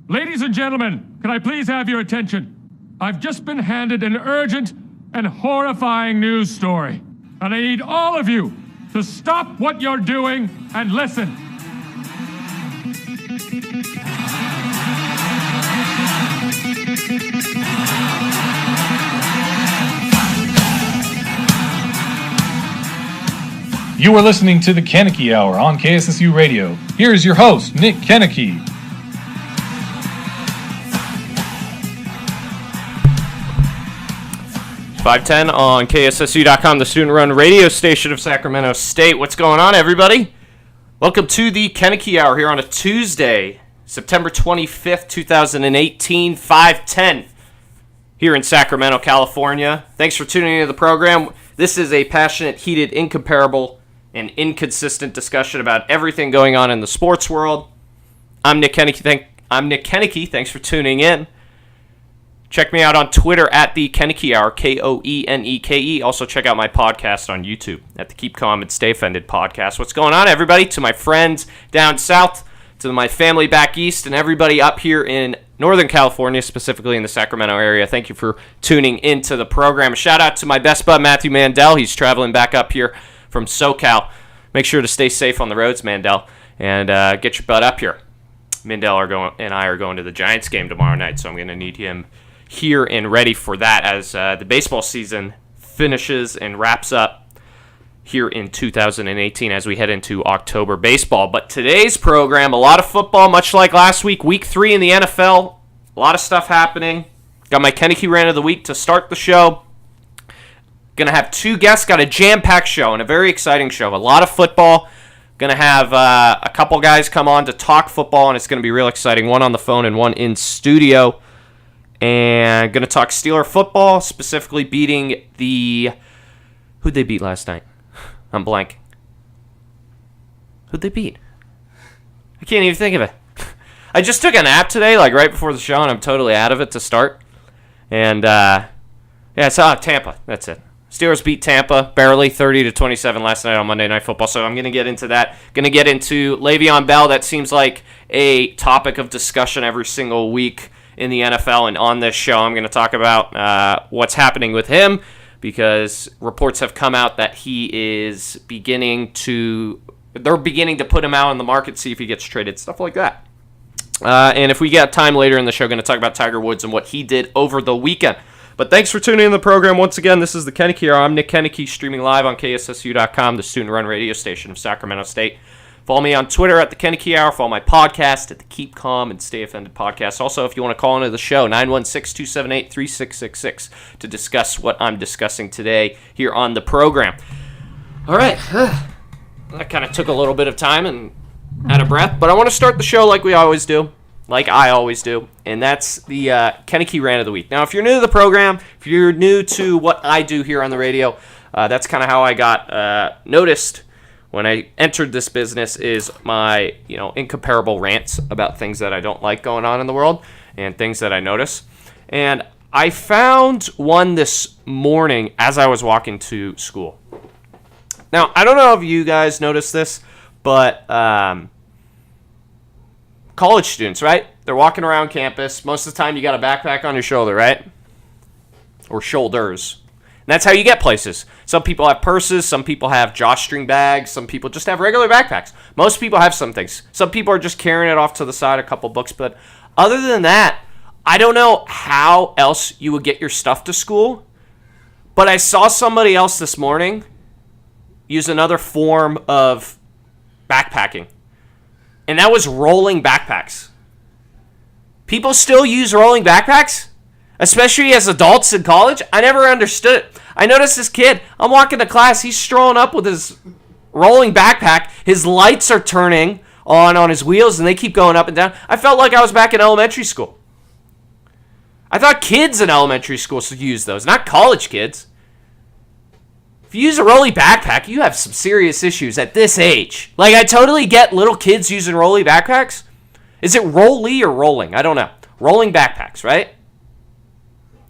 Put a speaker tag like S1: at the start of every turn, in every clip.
S1: Ladies and gentlemen, can I please have your attention? I've just been handed an urgent and horrifying news story, and I need all of you to stop what you're doing and listen.
S2: You are listening to the Koeneke Hour on KSSU Radio. Here is your host, Nick Koeneke.
S3: .510 on KSSU.com, the student-run radio station of Sacramento State. What's going on, everybody? Welcome to the Koeneke Hour here on a Tuesday, September 25th, 2018, 5:10 here in Sacramento, California. Thanks for tuning into the program. This is a passionate, heated, incomparable, and inconsistent discussion about everything going on in the sports world. I'm Nick Koeneke. Thanks for tuning in. Check me out on Twitter at the Koeneke Hour, Koeneke. Also check out my podcast on YouTube at the Keep Calm and Stay Offended podcast. What's going on, everybody? To my friends down south, to my family back east, and everybody up here in Northern California, specifically in the Sacramento area, thank you for tuning into the program. A shout out to my best bud, Matthew Mandel. He's traveling back up here from SoCal. Make sure to stay safe on the roads, Mandel, and get your butt up here. Mandel and I are going to the Giants game tomorrow night, so I'm going to need him here and ready for that as the baseball season finishes and wraps up here in 2018 as we head into October baseball. But today's program, a lot of football, much like last week, week 3 in the NFL. A lot of stuff happening. Got my Koeneke Rant of the Week to start the show. Going to have 2 guests. Got a jam-packed show and a very exciting show. A lot of football. Going to have a couple guys come on to talk football, and it's going to be real exciting. One on the phone and one in studio. And going to talk Steeler football, specifically beating who'd they beat last night? I'm blanking. Who'd they beat? I can't even think of it. I just took a nap today, like right before the show, and I'm totally out of it to start. And, it's Tampa. That's it. Steelers beat Tampa barely, 30-27 last night on Monday Night Football. So I'm going to get into that. Going to get into Le'Veon Bell. That seems like a topic of discussion every single week in the NFL. And on this show, I'm going to talk about what's happening with him, because reports have come out that they're beginning to put him out on the market, see if he gets traded, stuff like that. And if we get time later in the show, going to talk about Tiger Woods and what he did over the weekend. But thanks for tuning in to the program once again. This is the Koeneke Hour. I'm Nick Koeneke, streaming live on KSSU.com, the student-run radio station of Sacramento State. Follow me on Twitter at the Koeneke Hour. Follow my podcast at the Keep Calm and Stay Offended podcast. Also, if you want to call into the show, 916-278-3666 to discuss what I'm discussing today here on the program. All right. That kind of took a little bit of time and out of breath, but I want to start the show like I always do, and that's the Koeneke Rant of the Week. Now, if you're new to the program, if you're new to what I do here on the radio, that's kind of how I got noticed when I entered this business, is my incomparable rants about things that I don't like going on in the world and things that I notice. And I found one this morning as I was walking to school. Now, I don't know if you guys noticed this, but college students, right? They're walking around campus. Most of the time, you got a backpack on your shoulder, right? Or shoulders. And that's how you get places. Some people have purses. Some people have drawstring bags. Some people just have regular backpacks. Most people have some things. Some people are just carrying it off to the side, a couple books. But other than that, I don't know how else you would get your stuff to school. But I saw somebody else this morning use another form of backpacking. And that was rolling backpacks. People still use rolling backpacks? Especially as adults in college? I never understood it. I noticed this kid, I'm walking to class, he's strolling up with his rolling backpack. His lights are turning on his wheels, and they keep going up and down. I felt like I was back in elementary school. I thought kids in elementary school should use those, not college kids. If you use a rolly backpack, you have some serious issues at this age. Like, I totally get little kids using rolly backpacks. Is it rolly or rolling? I don't know. Rolling backpacks, right?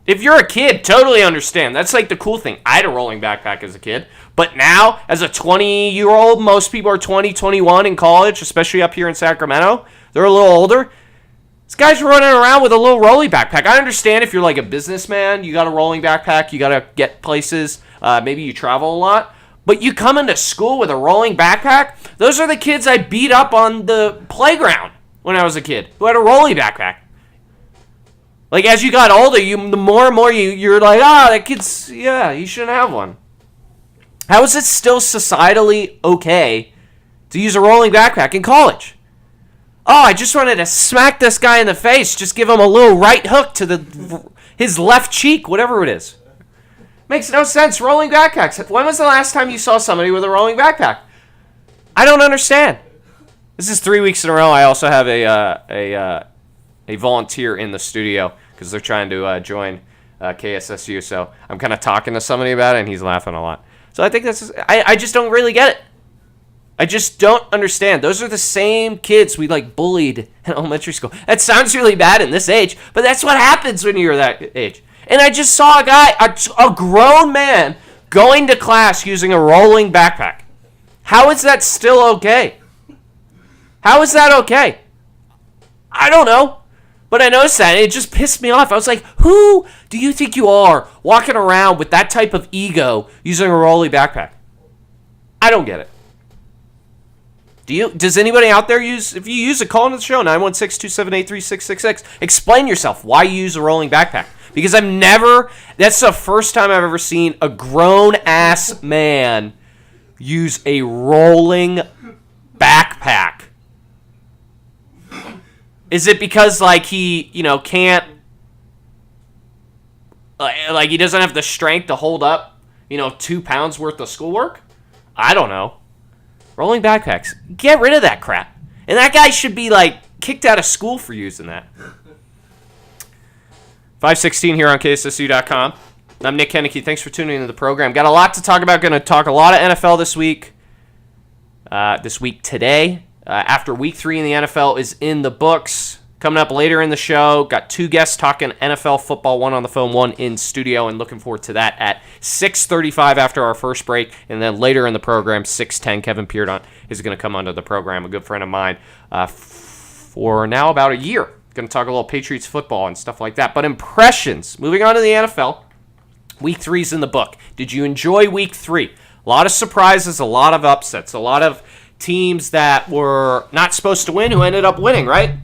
S3: If you're a kid, totally understand. That's like the cool thing. I had a rolling backpack as a kid. But now, as a 20-year-old, most people are 20, 21 in college, especially up here in Sacramento. They're a little older. This guy's running around with a little rolling backpack. I understand if you're like a businessman, you got a rolling backpack, you got to get places, maybe you travel a lot. But you come into school with a rolling backpack? Those are the kids I beat up on the playground when I was a kid, who had a rolling backpack. Like, as you got older, the more and more you're like, that kid's, yeah, you shouldn't have one. How is it still societally okay to use a rolling backpack in college? Oh, I just wanted to smack this guy in the face. Just give him a little right hook to his left cheek, whatever it is. Makes no sense. Rolling backpacks. When was the last time you saw somebody with a rolling backpack? I don't understand. This is 3 weeks in a row. I also have a volunteer in the studio because they're trying to join KSSU. So I'm kind of talking to somebody about it, and he's laughing a lot. So I think I just don't really get it. I just don't understand. Those are the same kids we bullied in elementary school. That sounds really bad in this age, but that's what happens when you're that age. And I just saw a guy, a grown man, going to class using a rolling backpack. How is that still okay? How is that okay? I don't know. But I noticed that, and it just pissed me off. I was like, who do you think you are walking around with that type of ego using a rolling backpack? I don't get it. Does anybody out there if you use it, call into the show, 916-278-3666. Explain yourself why you use a rolling backpack. Because that's the first time I've ever seen a grown-ass man use a rolling backpack. Is it because, he, can't, he doesn't have the strength to hold up, 2 pounds worth of schoolwork? I don't know. Rolling backpacks. Get rid of that crap. And that guy should be, kicked out of school for using that. 516 here on KSSU.com. I'm Nick Koeneke. Thanks for tuning into the program. Got a lot to talk about. Going to talk a lot of NFL this week. Today. After week 3 in the NFL is in the books. Coming up later in the show, got 2 guests talking NFL football, one on the phone, one in studio, and looking forward to that at 6:35 after our first break. And then later in the program, 6:10, Kevin Peardon is going to come onto the program, a good friend of mine, for now about a year. Going to talk a little Patriots football and stuff like that. But impressions, moving on to the NFL, week 3's in the book. Did you enjoy week 3? A lot of surprises, a lot of upsets, a lot of teams that were not supposed to win who ended up winning, right?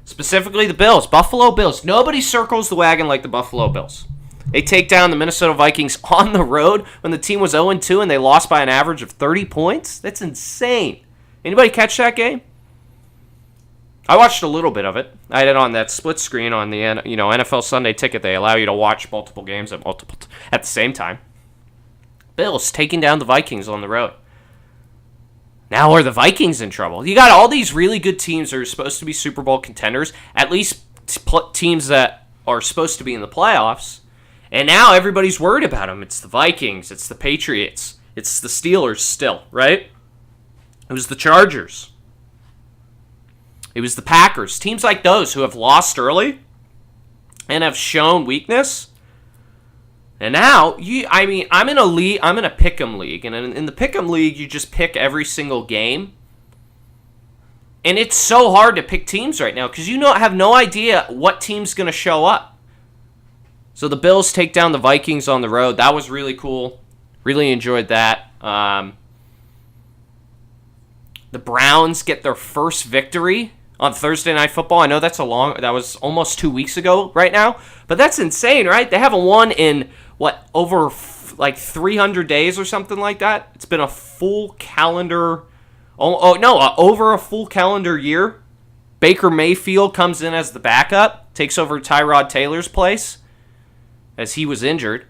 S3: Specifically the Bills, Buffalo Bills. Nobody circles the wagon like the Buffalo Bills. They take down the Minnesota Vikings on the road when the team was 0-2 and they lost by an average of 30 points. That's insane. Anybody catch that game? I watched a little bit of it. I had it on that split screen on the NFL Sunday Ticket. They allow you to watch multiple games at the same time. Bills taking down the Vikings on the road. Now are the Vikings in trouble? You got all these really good teams that are supposed to be Super Bowl contenders, at least teams that are supposed to be in the playoffs, and now everybody's worried about them. It's the Vikings, it's the Patriots, it's the Steelers still, right? It was the Chargers. It was the Packers. Teams like those who have lost early and have shown weakness. And now, I'm in a league. I'm in a pick'em league, and in the pick'em league, you just pick every single game. And it's so hard to pick teams right now because you have no idea what team's going to show up. So the Bills take down the Vikings on the road. That was really cool. Really enjoyed that. The Browns get their first victory on Thursday Night Football. I know that was almost 2 weeks ago right now, but that's insane, right? They haven't won in over 300 days or something like that. It's been a full calendar. Over a full calendar year. Baker Mayfield comes in as the backup, takes over Tyrod Taylor's place as he was injured,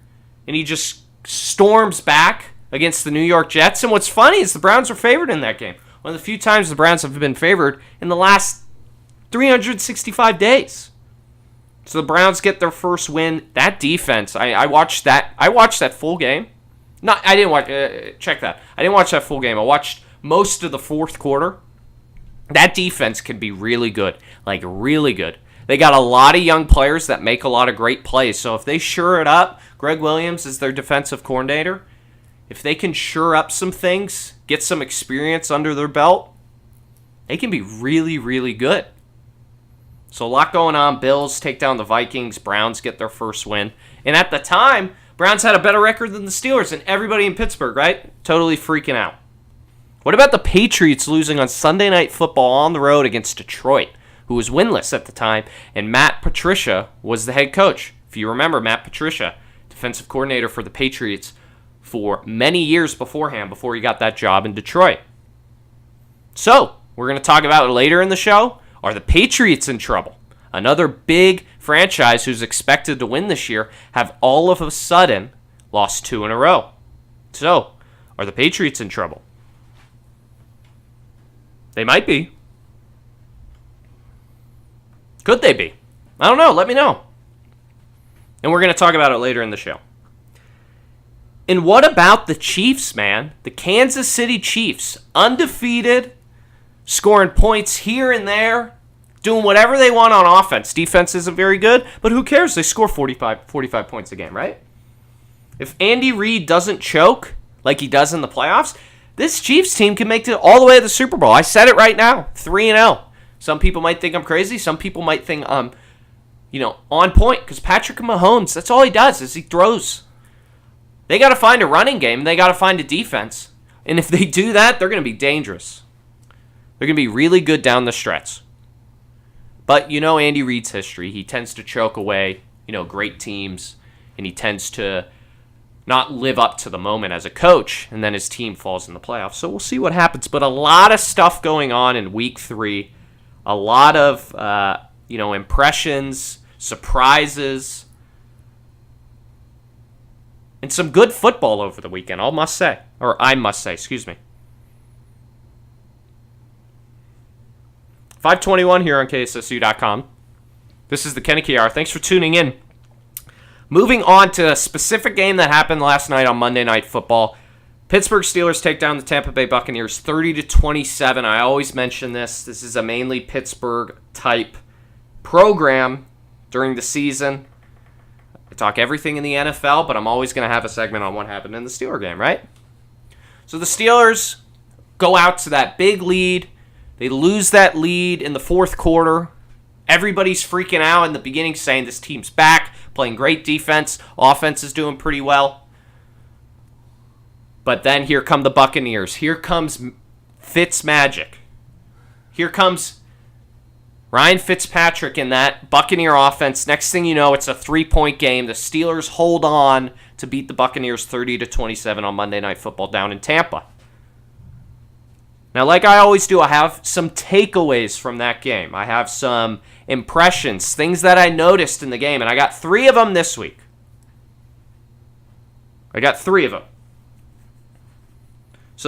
S3: and he just storms back against the New York Jets. And what's funny is the Browns were favored in that game. One of the few times the Browns have been favored in the last 365 days. So the Browns get their first win. That defense, I watched that. I watched that full game. I didn't watch. Check that. I didn't watch that full game. I watched most of the fourth quarter. That defense can be really good, really good. They got a lot of young players that make a lot of great plays. So if they shore it up, Greg Williams is their defensive coordinator. If they can shore up some things, get some experience under their belt, they can be really, really good. So a lot going on. Bills take down the Vikings. Browns get their first win. And at the time, Browns had a better record than the Steelers, and everybody in Pittsburgh, right? Totally freaking out. What about the Patriots losing on Sunday Night Football on the road against Detroit, who was winless at the time, and Matt Patricia was the head coach? If you remember, Matt Patricia, defensive coordinator for the Patriots for many years beforehand, before he got that job in Detroit. So, we're going to talk about it later in the show. Are the Patriots in trouble? Another big franchise who's expected to win this year have all of a sudden lost 2 in a row. So, are the Patriots in trouble? They might be. Could they be? I don't know. Let me know. And we're going to talk about it later in the show. And what about the Chiefs, man? The Kansas City Chiefs, undefeated, scoring points here and there, doing whatever they want on offense. Defense isn't very good, but who cares? They score 45 points a game, right? If Andy Reid doesn't choke like he does in the playoffs, this Chiefs team can make it all the way to the Super Bowl. I said it right now, 3-0. Some people might think I'm crazy. Some people might think I'm, on point, because Patrick Mahomes, that's all he does is he throws. They got to find a running game. They got to find a defense. And if they do that, they're going to be dangerous. They're going to be really good down the stretch. But you know Andy Reid's history. He tends to choke away, great teams, and he tends to not live up to the moment as a coach, and then his team falls in the playoffs. So we'll see what happens. But a lot of stuff going on in Week 3. A lot of, impressions, surprises, and some good football over the weekend, I must say, excuse me. 5:21 here on KSSU.com. This is the Koeneke Hour. Thanks for tuning in. Moving on to a specific game that happened last night on Monday Night Football. Pittsburgh Steelers take down the Tampa Bay Buccaneers 30-27. I always mention this. This is a mainly Pittsburgh-type program during the season. I talk everything in the NFL, but I'm always going to have a segment on what happened in the Steeler game, right? So the Steelers go out to that big lead. They lose that lead in the fourth quarter. Everybody's freaking out in the beginning, saying this team's back, playing great defense. Offense is doing pretty well. But then here come the Buccaneers. Here comes Fitzmagic. Here comes Ryan Fitzpatrick in that Buccaneer offense. Next thing you know, it's a 3-point game. The Steelers hold on to beat the Buccaneers 30-27 on Monday Night Football down in Tampa. Now, like I always do, I have some takeaways from that game. I have some impressions, things that I noticed in the game, and I got 3 of them this week. So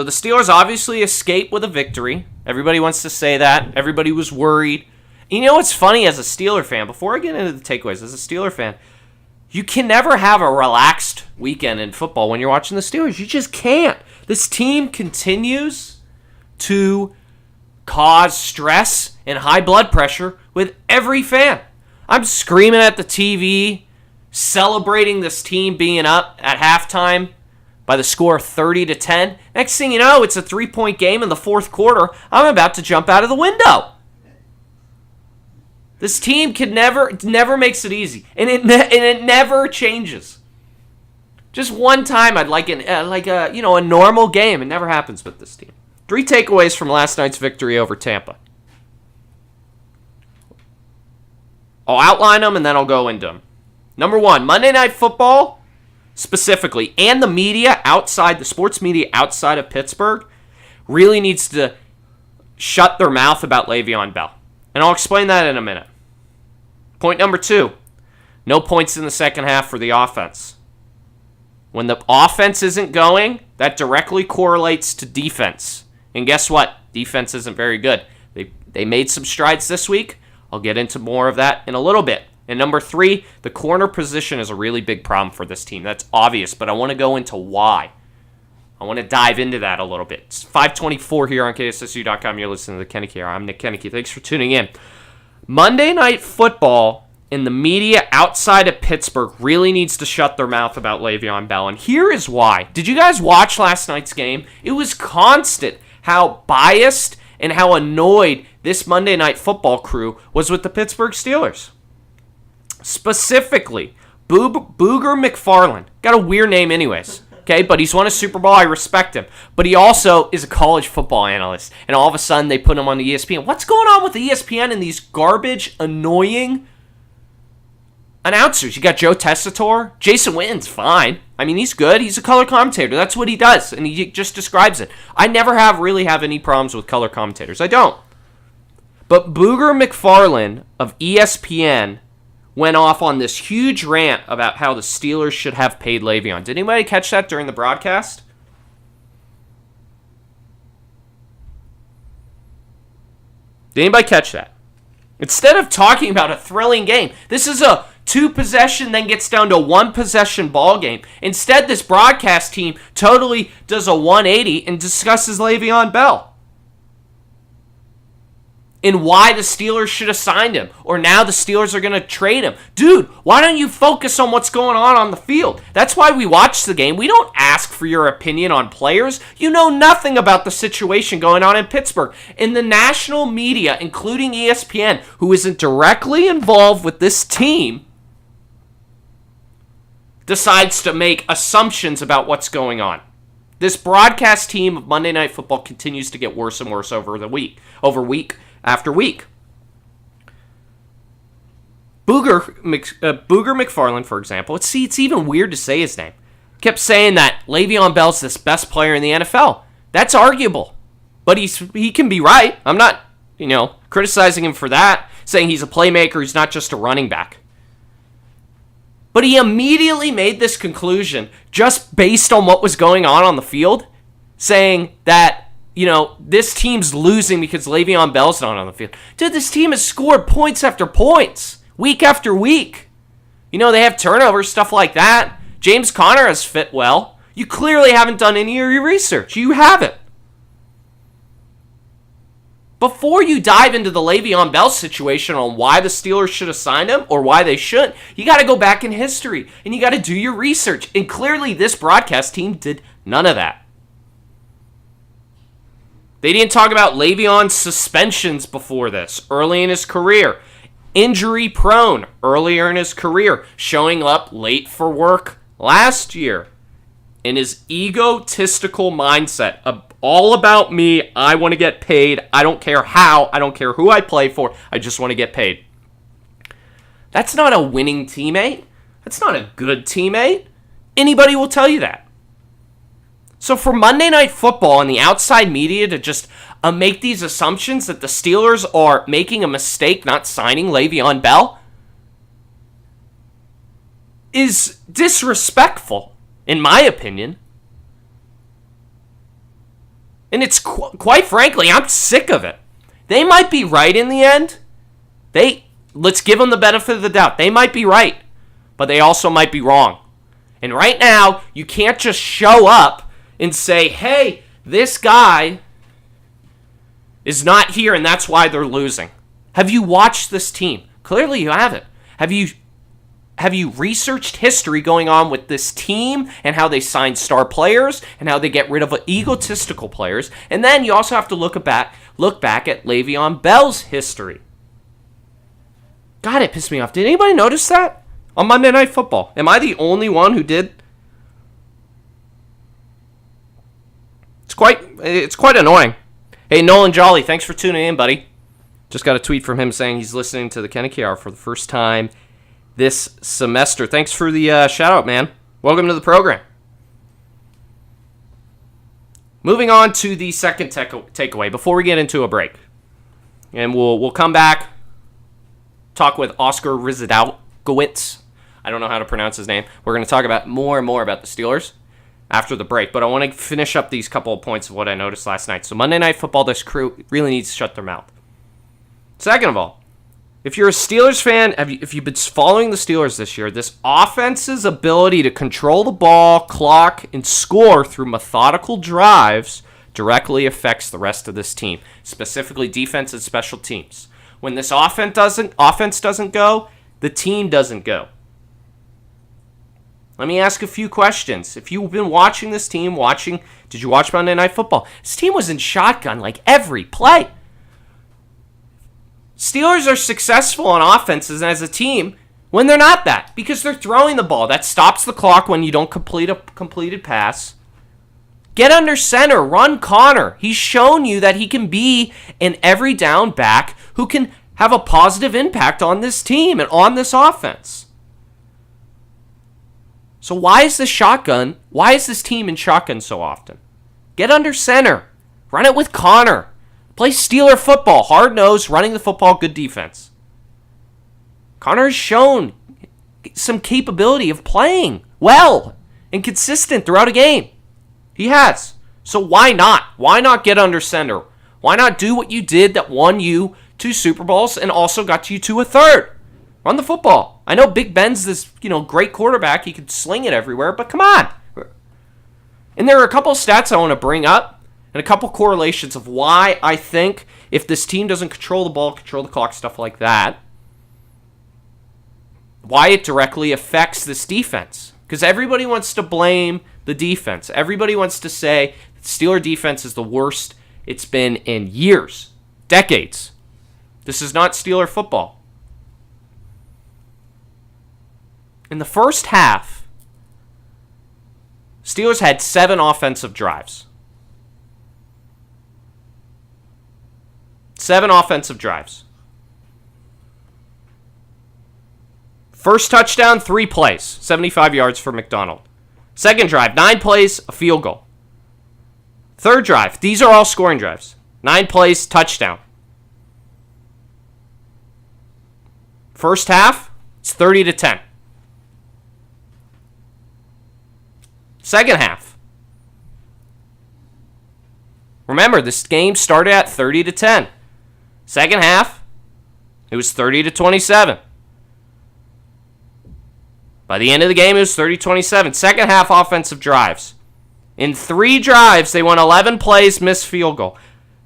S3: the Steelers obviously escaped with a victory. Everybody wants to say that. Everybody was worried. You know what's funny as a Steeler fan, before I get into the takeaways, as a Steeler fan, you can never have a relaxed weekend in football when you're watching the Steelers. You just can't. This team continues to cause stress and high blood pressure with every fan. I'm screaming at the TV, celebrating this team being up at halftime by the score 30-10. Next thing you know, it's a 3-point game in the fourth quarter. I'm about to jump out of the window. This team never makes it easy, and it never changes. Just one time, I'd like a normal game. It never happens with this team. 3 takeaways from last night's victory over Tampa. I'll outline them and then I'll go into them. Number 1, Monday Night Football specifically, and the media outside, the sports media outside of Pittsburgh, really needs to shut their mouth about Le'Veon Bell. And I'll explain that in a minute. Point number 2, no points in the second half for the offense. When the offense isn't going, that directly correlates to defense. And guess what? Defense isn't very good. They made some strides this week. I'll get into more of that in a little bit. And number 3, the corner position is a really big problem for this team. That's obvious, but I want to go into why. I want to dive into that a little bit. It's 5:24 here on KSSU.com. You're listening to the Koeneke Hour. I'm Nick Koeneke. Thanks for tuning in. Monday Night Football and the media outside of Pittsburgh really needs to shut their mouth about Le'Veon Bell. And here is why. Did you guys watch last night's game? It was constant how biased and how annoyed this Monday Night Football crew was with the Pittsburgh Steelers. Specifically, Booger McFarland. Got a weird name anyways. Okay, but he's won a Super Bowl. I respect him. But he also is a college football analyst. And all of a sudden, they put him on the ESPN. What's going on with the ESPN and these garbage, annoying announcers? You got Joe Tessitore. Jason Witten's fine. I mean, he's good. He's a color commentator. That's what he does. And he just describes it. I never really have any problems with color commentators. I don't. But Booger McFarland of ESPN went off on this huge rant about how the Steelers should have paid Le'Veon. Did anybody catch that during the broadcast? Did anybody catch that? Instead of talking about a thrilling game, this is a 2-possession, then gets down to a 1-possession ball game. Instead, this broadcast team totally does a 180 and discusses Le'Veon Bell. And why the Steelers should have signed him. Or now the Steelers are going to trade him. Dude, why don't you focus on what's going on the field? That's why we watch the game. We don't ask for your opinion on players. You know nothing about the situation going on in Pittsburgh. And the national media, including ESPN, who isn't directly involved with this team, decides to make assumptions about what's going on. This broadcast team of Monday Night Football continues to get worse and worse week after week. Booger McFarland, for example, it's even weird to say his name, kept saying that Le'Veon Bell's the best player in the NFL. That's arguable, but he can be right. I'm not, criticizing him for that, saying he's a playmaker, he's not just a running back. But he immediately made this conclusion just based on what was going on the field, saying that, this team's losing because Le'Veon Bell's not on the field. Dude, this team has scored points after points, week after week. They have turnovers, stuff like that. James Conner has fit well. You clearly haven't done any of your research. You haven't. Before you dive into the Le'Veon Bell situation on why the Steelers should have signed him or why they shouldn't, you got to go back in history and you got to do your research. And clearly this broadcast team did none of that. They didn't talk about Le'Veon's suspensions before this, early in his career. Injury prone earlier in his career, showing up late for work last year. And his egotistical mindset of all about me, I want to get paid, I don't care how, I don't care who I play for, I just want to get paid. That's not a winning teammate. That's not a good teammate. Anybody will tell you that. So for Monday Night Football and the outside media to just make these assumptions that the Steelers are making a mistake not signing Le'Veon Bell is disrespectful, in my opinion. And it's quite frankly, I'm sick of it. They might be right in the end. Let's give them the benefit of the doubt. They might be right, but they also might be wrong. And right now, you can't just show up and say, hey, this guy is not here and that's why they're losing. Have you watched this team? Clearly you haven't. Have you researched history going on with this team and how they sign star players and how they get rid of egotistical players? And then you also have to look back at Le'Veon Bell's history. God, it pissed me off. Did anybody notice that on Monday Night Football? Am I the only one who did? It's quite annoying. Hey, Nolan Jolly, thanks for tuning in, buddy. Just got a tweet from him saying he's listening to the Koeneke Hour for the first time this semester. Thanks for the shout out, man. Welcome to the program. Moving on to the second takeaway before we get into a break. And we'll come back, talk with Oscar Rizadowgowitz. I don't know how to pronounce his name. We're going to talk about more and more about the Steelers after the break, but I want to finish up these couple of points of what I noticed last night. So Monday Night Football, this crew really needs to shut their mouth. Second of all, if you're a Steelers fan, if you've been following the Steelers this year, this offense's ability to control the ball, clock, and score through methodical drives directly affects the rest of this team, specifically defense and special teams. When this offense doesn't go, the team doesn't go. Let me ask a few questions. If you've been watching this team, did you watch Monday Night Football? This team was in shotgun like every play. Steelers are successful on offenses and as a team when they're not that, because they're throwing the ball. That stops the clock when you don't complete a completed pass. Get under center. Run Connor. He's shown you that he can be an every down back who can have a positive impact on this team and on this offense. So why is this shotgun? Why is this team in shotgun so often? Get under center. Run it with Connor. Play Steeler football. Hard-nosed, running the football, good defense. Connor has shown some capability of playing well and consistent throughout a game. He has. So why not? Why not get under center? Why not do what you did that won you 2 Super Bowls and also got you to a third? Run the football. I know Big Ben's this, great quarterback. He could sling it everywhere, but come on. And there are a couple of stats I want to bring up and a couple correlations of why I think if this team doesn't control the ball, control the clock, stuff like that, why it directly affects this defense. Because everybody wants to blame the defense. Everybody wants to say the Steeler defense is the worst it's been in years, decades. This is not Steeler football. In the first half, Steelers had 7 offensive drives. 7 offensive drives. First touchdown, 3 plays, 75 yards for McDonald. Second drive, 9 plays, a field goal. Third drive, these are all scoring drives. 9 plays, touchdown. First half, it's 30-10. Second half. Remember, this game started at 30-10. Second half, it was 30-27. By the end of the game, it was 30-27. Second half offensive drives. In 3 drives, they won 11 plays, missed field goal.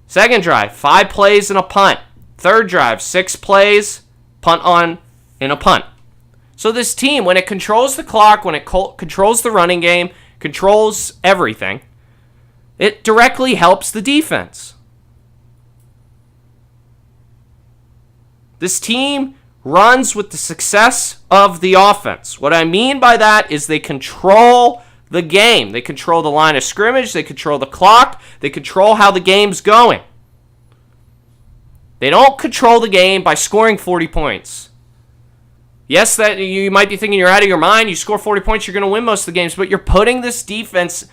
S3: Second drive, 5 plays and a punt. Third drive, 6 plays, punt on, and a punt. So this team, when it controls the clock, when it controls the running game, controls everything, it directly helps the defense. This team runs with the success of the offense. What I mean by that is they control the game. They control the line of scrimmage. They control the clock. They control how the game's going. They don't control the game by scoring 40 points. Yes, that you might be thinking you're out of your mind. You score 40 points, you're going to win most of the games, but you're putting this defense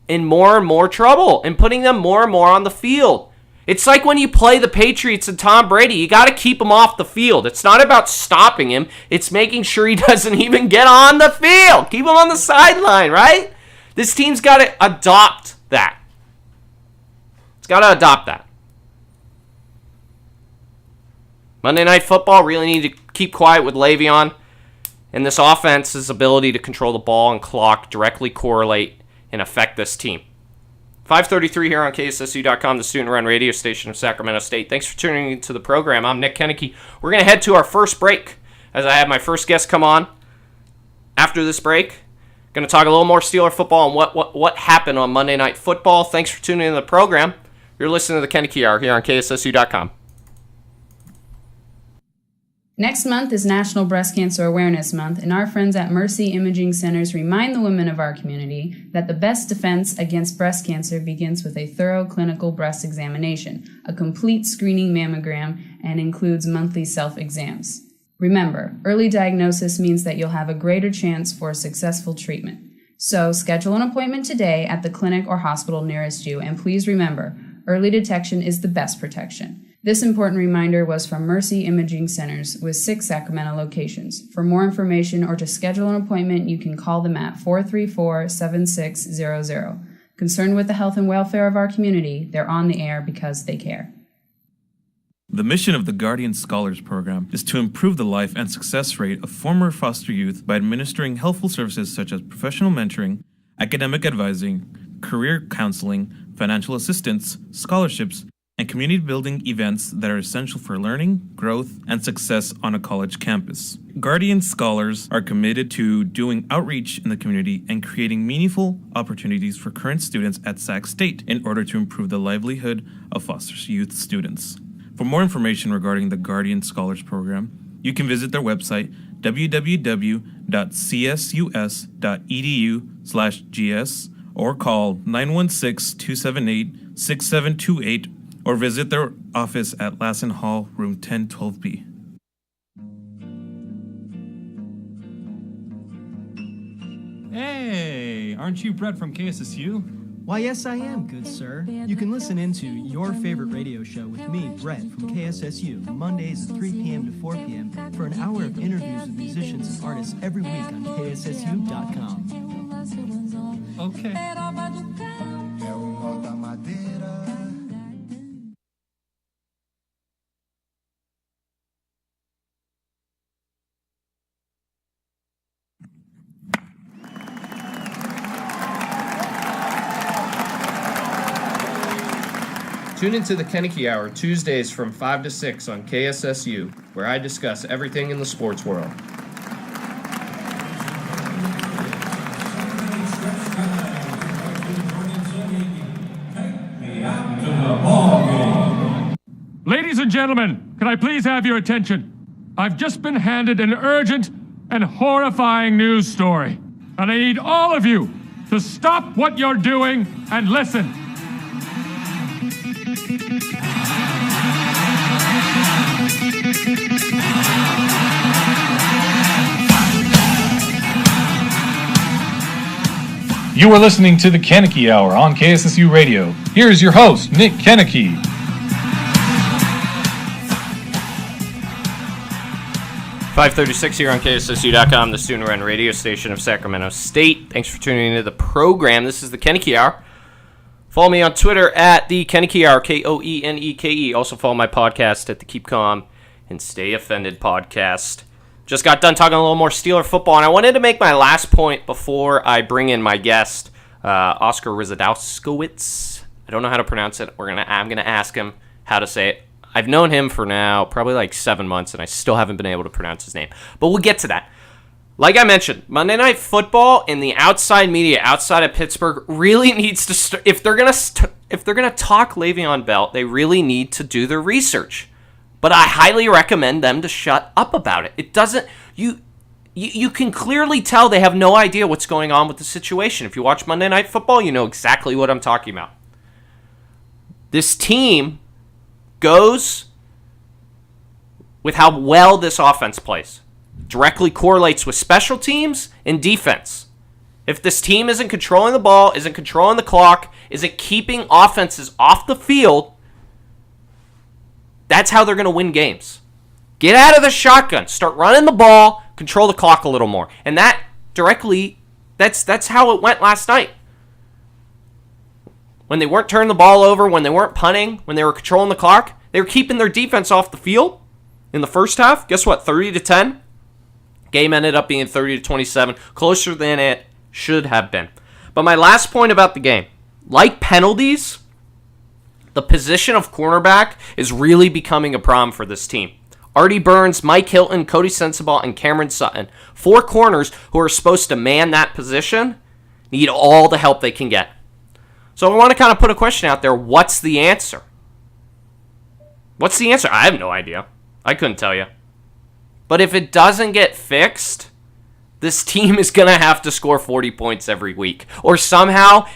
S3: in more and more trouble and putting them more and more on the field. It's like when you play the Patriots and Tom Brady, you got to keep him off the field. It's not about stopping him. It's making sure he doesn't even get on the field. Keep him on the sideline, right? This team's got to adopt that. It's got to adopt that. Monday Night Football really need to keep quiet with Le'Veon, and this offense's ability to control the ball and clock directly correlate and affect this team. 5:33 here on KSSU.com, the student-run radio station of Sacramento State. Thanks for tuning into the program. I'm Nick Koeneke. We're going to head to our first break as I have my first guest come on. After this break, going to talk a little more Steeler football and what happened on Monday Night Football. Thanks for tuning in to the program. You're listening to the Koeneke Hour here on KSSU.com.
S4: Next month is National Breast Cancer Awareness Month, and our friends at Mercy Imaging Centers remind the women of our community that the best defense against breast cancer begins with a thorough clinical breast examination, a complete screening mammogram, and includes monthly self-exams. Remember, early diagnosis means that you'll have a greater chance for successful treatment. So schedule an appointment today at the clinic or hospital nearest you, and please remember, early detection is the best protection. This important reminder was from Mercy Imaging Centers with 6 Sacramento locations. For more information or to schedule an appointment, you can call them at 434-7600. Concerned with the health and welfare of our community, they're on the air because they care.
S5: The mission of the Guardian Scholars Program is to improve the life and success rate of former foster youth by administering helpful services such as professional mentoring, academic advising, career counseling, financial assistance, scholarships, and community-building events that are essential for learning, growth, and success on a college campus. Guardian Scholars are committed to doing outreach in the community and creating meaningful opportunities for current students at Sac State in order to improve the livelihood of foster youth students. For more information regarding the Guardian Scholars Program, you can visit their website www.csus.edu/gs or call 916-278-6728 or visit their office at Lassen Hall, room 1012B.
S6: Hey, aren't you Brett from KSSU?
S7: Why, yes, I am, good sir. You can listen into your favorite radio show with me, Brett, from KSSU, Mondays at 3 p.m. to 4 p.m. for an hour of interviews with musicians and artists every week on KSSU.com.
S6: Okay.
S3: Tune into the Koeneke Hour Tuesdays from 5 to 6 on KSSU, where I discuss everything in the sports world.
S1: Ladies and gentlemen, can I please have your attention? I've just been handed an urgent and horrifying news story, and I need all of you to stop what you're doing and listen.
S2: You are listening to the Koeneke Hour on KSSU Radio. Here is your host, Nick Koeneke.
S3: .536 here on KSSU.com, the student-run radio station of Sacramento State. Thanks for tuning into the program. This is the Koeneke Hour. Follow me on Twitter at the Koeneke Hour, Koeneke. Also follow my podcast at the Keep Calm and Stay Offended podcast. Just got done talking a little more Steeler football, and I wanted to make my last point before I bring in my guest, Oscar Rizadowskowitz. I don't know how to pronounce it. I'm gonna ask him how to say it. I've known him for now probably like 7 months, and I still haven't been able to pronounce his name. But we'll get to that. Like I mentioned, Monday Night Football and the outside media outside of Pittsburgh really needs to if they're gonna talk Le'Veon Bell, they really need to do their research. But I highly recommend them to shut up about it. It doesn't you can clearly tell they have no idea what's going on with the situation. If you watch Monday Night Football, you know exactly what I'm talking about. This team goes with how well this offense plays. Directly correlates with special teams and defense. If this team isn't controlling the ball, isn't controlling the clock, isn't keeping offenses off the field, that's how they're going to win games. Get out of the shotgun. Start running the ball. Control the clock a little more. And that directly, that's how it went last night. When they weren't turning the ball over, when they weren't punting, when they were controlling the clock, they were keeping their defense off the field in the first half. Guess what? 30-10. Game ended up being 30-27. Closer than it should have been. But my last point about the game, like penalties, the position of cornerback is really becoming a problem for this team. Artie Burns, Mike Hilton, Cody Sensabaugh, and Cameron Sutton, 4 corners who are supposed to man that position, need all the help they can get. So I want to kind of put a question out there. What's the answer? What's the answer? I have no idea. I couldn't tell you. But if it doesn't get fixed, this team is going to have to score 40 points every week. Or somehow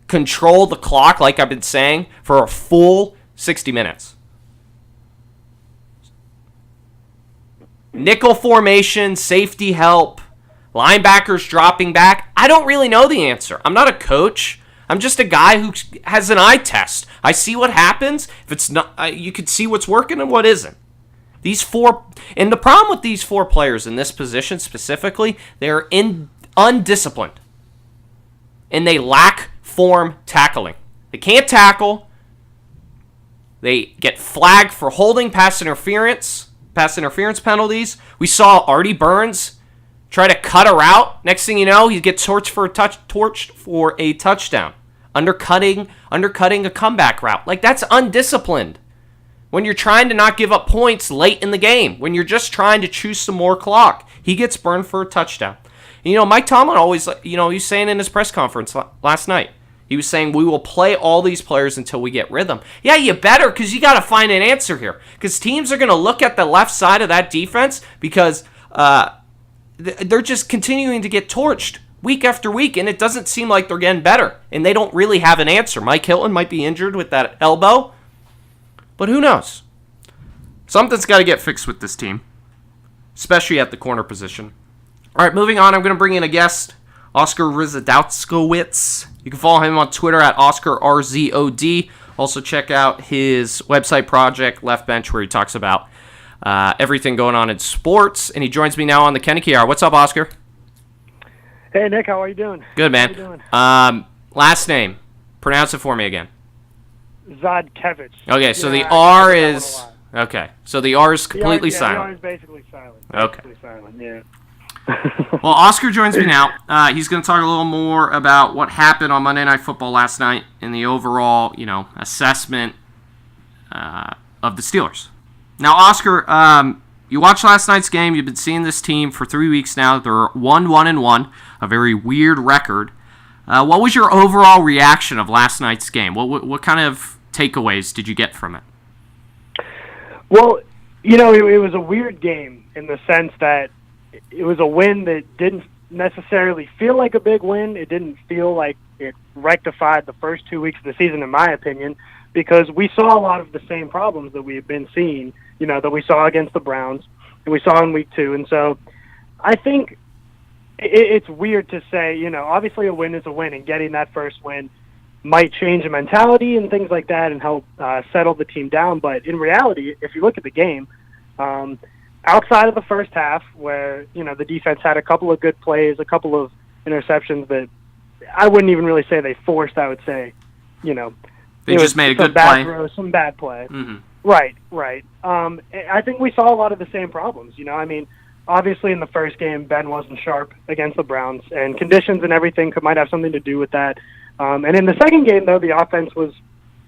S3: control the clock, like I've been saying, for a full 60 minutes. Nickel formation, safety help, linebackers dropping back. I don't really know the answer. I'm not a coach. I'm just a guy who has an eye test. I see what happens. If it's not, you can see what's working and what isn't. These 4, and the problem with these 4 players in this position specifically, they're undisciplined. And they lack form tackling. They can't tackle. They get flagged for holding pass interference penalties. We saw Artie Burns try to cut a route. Next thing you know, he gets torched for a touchdown. Undercutting a comeback route. Like, that's undisciplined. When you're trying to not give up points late in the game, when you're just trying to choose some more clock, he gets burned for a touchdown. And, Mike Tomlin always, he was saying in his press conference last night, He was saying, we will play all these players until we get rhythm. Yeah, you better, because you got to find an answer here. Because teams are going to look at the left side of that defense because they're just continuing to get torched week after week, and it doesn't seem like they're getting better. And they don't really have an answer. Mike Hilton might be injured with that elbow, but who knows? Something's got to get fixed with this team, especially at the corner position. All right, moving on, I'm going to bring in a guest, Oscar Rizadowskowitz. You can follow him on Twitter at OscarRZOD. Also check out his website project, Left Bench, where he talks about everything going on in sports. And he joins me now on the Koeneke Hour. What's up, Oscar?
S8: Hey, Nick, how are you doing?
S3: Good, man.
S8: How you doing?
S3: Last name. Pronounce it for me again.
S8: Zadkevich.
S3: Okay, so
S8: Yeah,
S3: the R is... Okay, so the R is completely silent.
S8: The R is basically silent.
S3: Okay.
S8: Basically silent, yeah.
S3: Well, Oscar joins me now. He's going to talk a little more about what happened on Monday Night Football last night and the overall, assessment of the Steelers. Now, Oscar, you watched last night's game. You've been seeing this team for 3 weeks now. They're 1-1-1, a very weird record. What was your overall reaction of last night's game? What kind of takeaways did you get from it?
S8: Well, it was a weird game in the sense that it was a win that didn't necessarily feel like a big win. It didn't feel like it rectified the first 2 weeks of the season, in my opinion, because we saw a lot of the same problems that we have been seeing, that we saw against the Browns and we saw in week 2. And so I think it's weird to say, obviously a win is a win, and getting that first win might change the mentality and things like that and help settle the team down. But in reality, if you look at the game, outside of the first half where, the defense had a couple of good plays, a couple of interceptions that I wouldn't even really say they forced, I would say,
S3: they just made a good
S8: bad
S3: play.
S8: Throws, some bad play.
S3: Mm-hmm.
S8: Right. I think we saw a lot of the same problems, obviously in the first game, Ben wasn't sharp against the Browns, and conditions and everything might have something to do with that. And in the second game, though, the offense was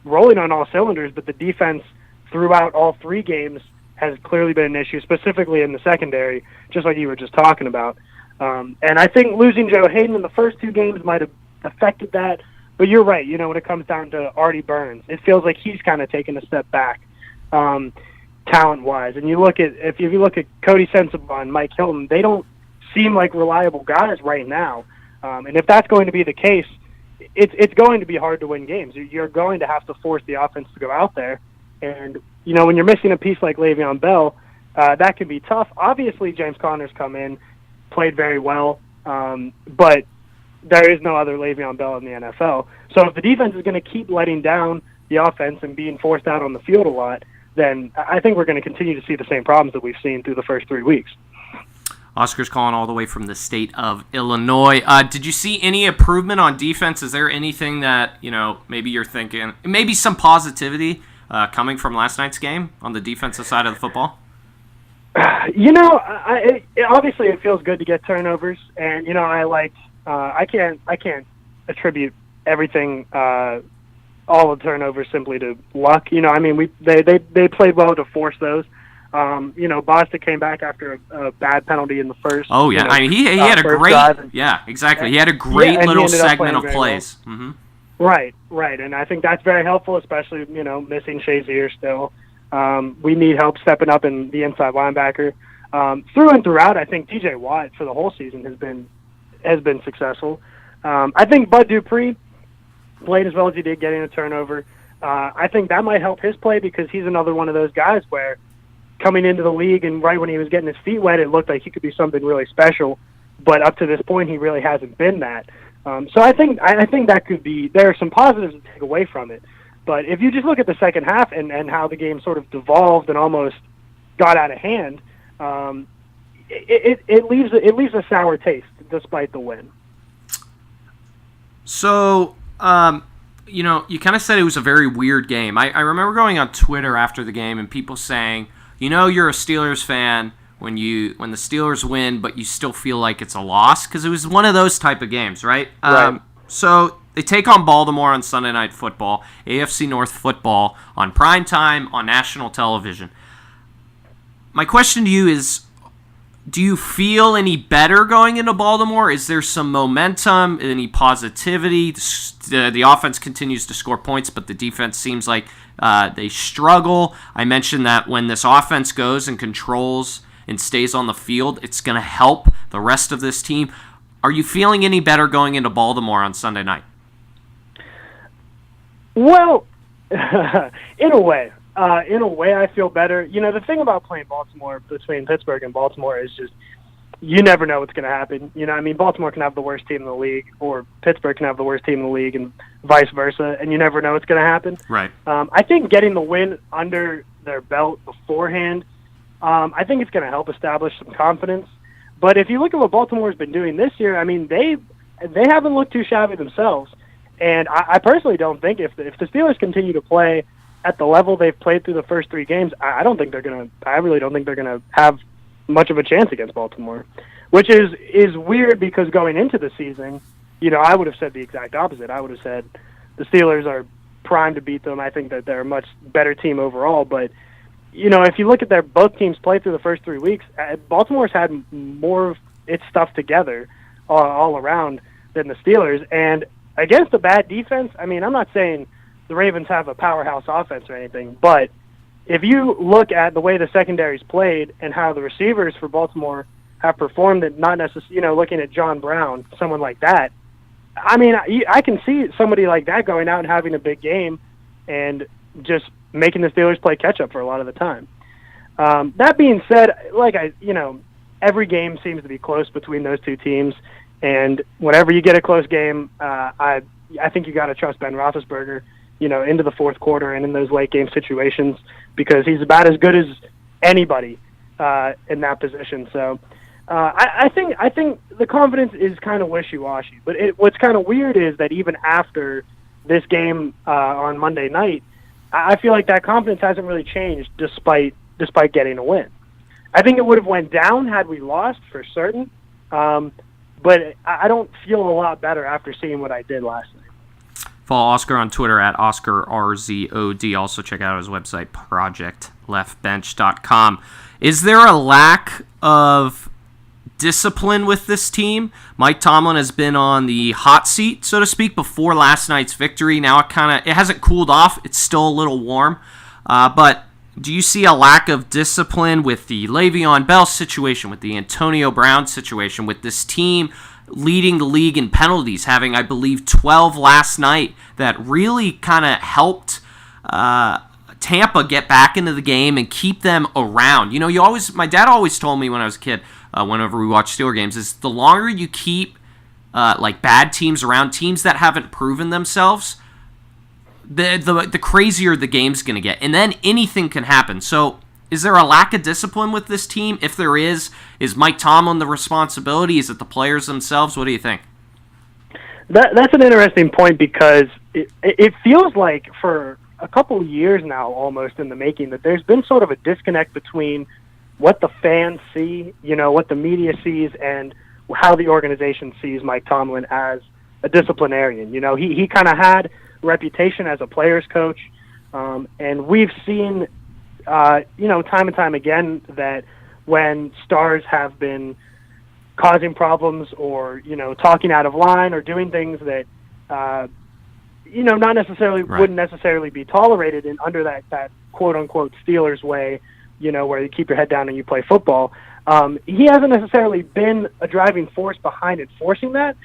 S8: rolling on all cylinders, but the defense throughout all 3 games has clearly been an issue, specifically in the secondary, just like you were just talking about. And I think losing Joe Hayden in the first 2 games might have affected that. But you're right, when it comes down to Artie Burns, it feels like he's kind of taken a step back talent-wise. And if you look at Cody Sensabaugh and Mike Hilton, they don't seem like reliable guys right now. And if that's going to be the case, it's going to be hard to win games. You're going to have to force the offense to go out there. And, when you're missing a piece like Le'Veon Bell, that can be tough. Obviously, James Conner's come in, played very well, but there is no other Le'Veon Bell in the NFL. So if the defense is going to keep letting down the offense and being forced out on the field a lot, then I think we're going to continue to see the same problems that we've seen through the first 3 weeks.
S3: Oscar's calling all the way from the state of Illinois. Did you see any improvement on defense? Is there anything that, maybe you're thinking, maybe some positivity coming from last night's game on the defensive side of the football?
S8: Obviously it feels good to get turnovers, and I can't attribute everything, all the turnovers simply to luck. They played well to force those. Bostic came back after a bad penalty in the first.
S3: Oh yeah, he had a great exactly. He had a great little segment of plays. Well. Mm-hmm.
S8: Right, and I think that's very helpful, especially missing Shazier still. We need help stepping up in the inside linebacker. Through and throughout, I think T.J. Watt for the whole season has been successful. I think Bud Dupree played as well as he did, getting a turnover. I think that might help his play because he's another one of those guys where coming into the league and right when he was getting his feet wet, it looked like he could be something really special. But up to this point, he really hasn't been that. So I think that could be, there are some positives to take away from it. But if you just look at the second half and how the game sort of devolved and almost got out of hand, it leaves a sour taste despite the win.
S3: So, you kind of said it was a very weird game. I remember going on Twitter after the game and people saying, you're a Steelers fan when the Steelers win, but you still feel like it's a loss because it was one of those type of games, right?
S8: Right.
S3: So they take on Baltimore on Sunday Night Football, AFC North football on prime time on national television. My question to you is, do you feel any better going into Baltimore? Is there some momentum, any positivity? The offense continues to score points, but the defense seems like they struggle. I mentioned that when this offense goes and controls and stays on the field, it's going to help the rest of this team. Are you feeling any better going into Baltimore on Sunday night?
S8: Well, in a way, I feel better. The thing about playing Baltimore, between Pittsburgh and Baltimore, is just you never know what's going to happen. Baltimore can have the worst team in the league, or Pittsburgh can have the worst team in the league, and vice versa, and you never know what's going to happen.
S3: Right.
S8: I think getting the win under their belt beforehand, I think it's going to help establish some confidence. But if you look at what Baltimore's been doing this year, they haven't looked too shabby themselves. And I personally don't think if the Steelers continue to play at the level they've played through the first 3 games, I really don't think they're gonna have much of a chance against Baltimore, which is weird because going into the season, I would have said the exact opposite. I would have said the Steelers are primed to beat them. I think that they're a much better team overall. But if you look at both teams play through the first 3 weeks, Baltimore's had more of its stuff together all around than the Steelers. And against a bad defense, I'm not saying the Ravens have a powerhouse offense or anything, but if you look at the way the secondary's played and how the receivers for Baltimore have performed, and not necessarily, looking at John Brown, someone like that, I can see somebody like that going out and having a big game and just making the Steelers play catch-up for a lot of the time. That being said, every game seems to be close between those two teams, and whenever you get a close game, I think you got to trust Ben Roethlisberger, into the fourth quarter and in those late game situations, because he's about as good as anybody in that position. So I think the confidence is kind of wishy-washy. But what's kind of weird is that even after this game on Monday night, I feel like that confidence hasn't really changed despite getting a win. I think it would have went down had we lost for certain, but I don't feel a lot better after seeing what I did last night.
S3: Follow Oscar on Twitter at OscarRZOD. Also check out his website, projectleftbench.com. Is there a lack of discipline with this team? Mike Tomlin has been on the hot seat, so to speak, before last night's victory. Now it hasn't cooled off. It's still a little warm. But do you see a lack of discipline with the Le'Veon Bell situation, with the Antonio Brown situation, with this team leading the league in penalties, having, I believe, 12 last night, that really kind of helped Tampa get back into the game and keep them around? My dad always told me when I was a kid, whenever we watched Steelers games, is the longer you keep bad teams around, teams that haven't proven themselves, the crazier the game's going to get, and then anything can happen. So is there a lack of discipline with this team? If there is Mike Tomlin the responsibility? Is it the players themselves? What do you think?
S8: That's an interesting point, because it feels like for a couple of years now, almost in the making, that there's been sort of a disconnect between what the fans see, what the media sees, and how the organization sees Mike Tomlin as a disciplinarian. He kind of had a reputation as a player's coach, and we've seen time and time again that when stars have been causing problems or, talking out of line or doing things that, not necessarily wouldn't necessarily be tolerated in under that quote unquote Steelers way, where you keep your head down and you play football. He hasn't necessarily been a driving force behind enforcing that,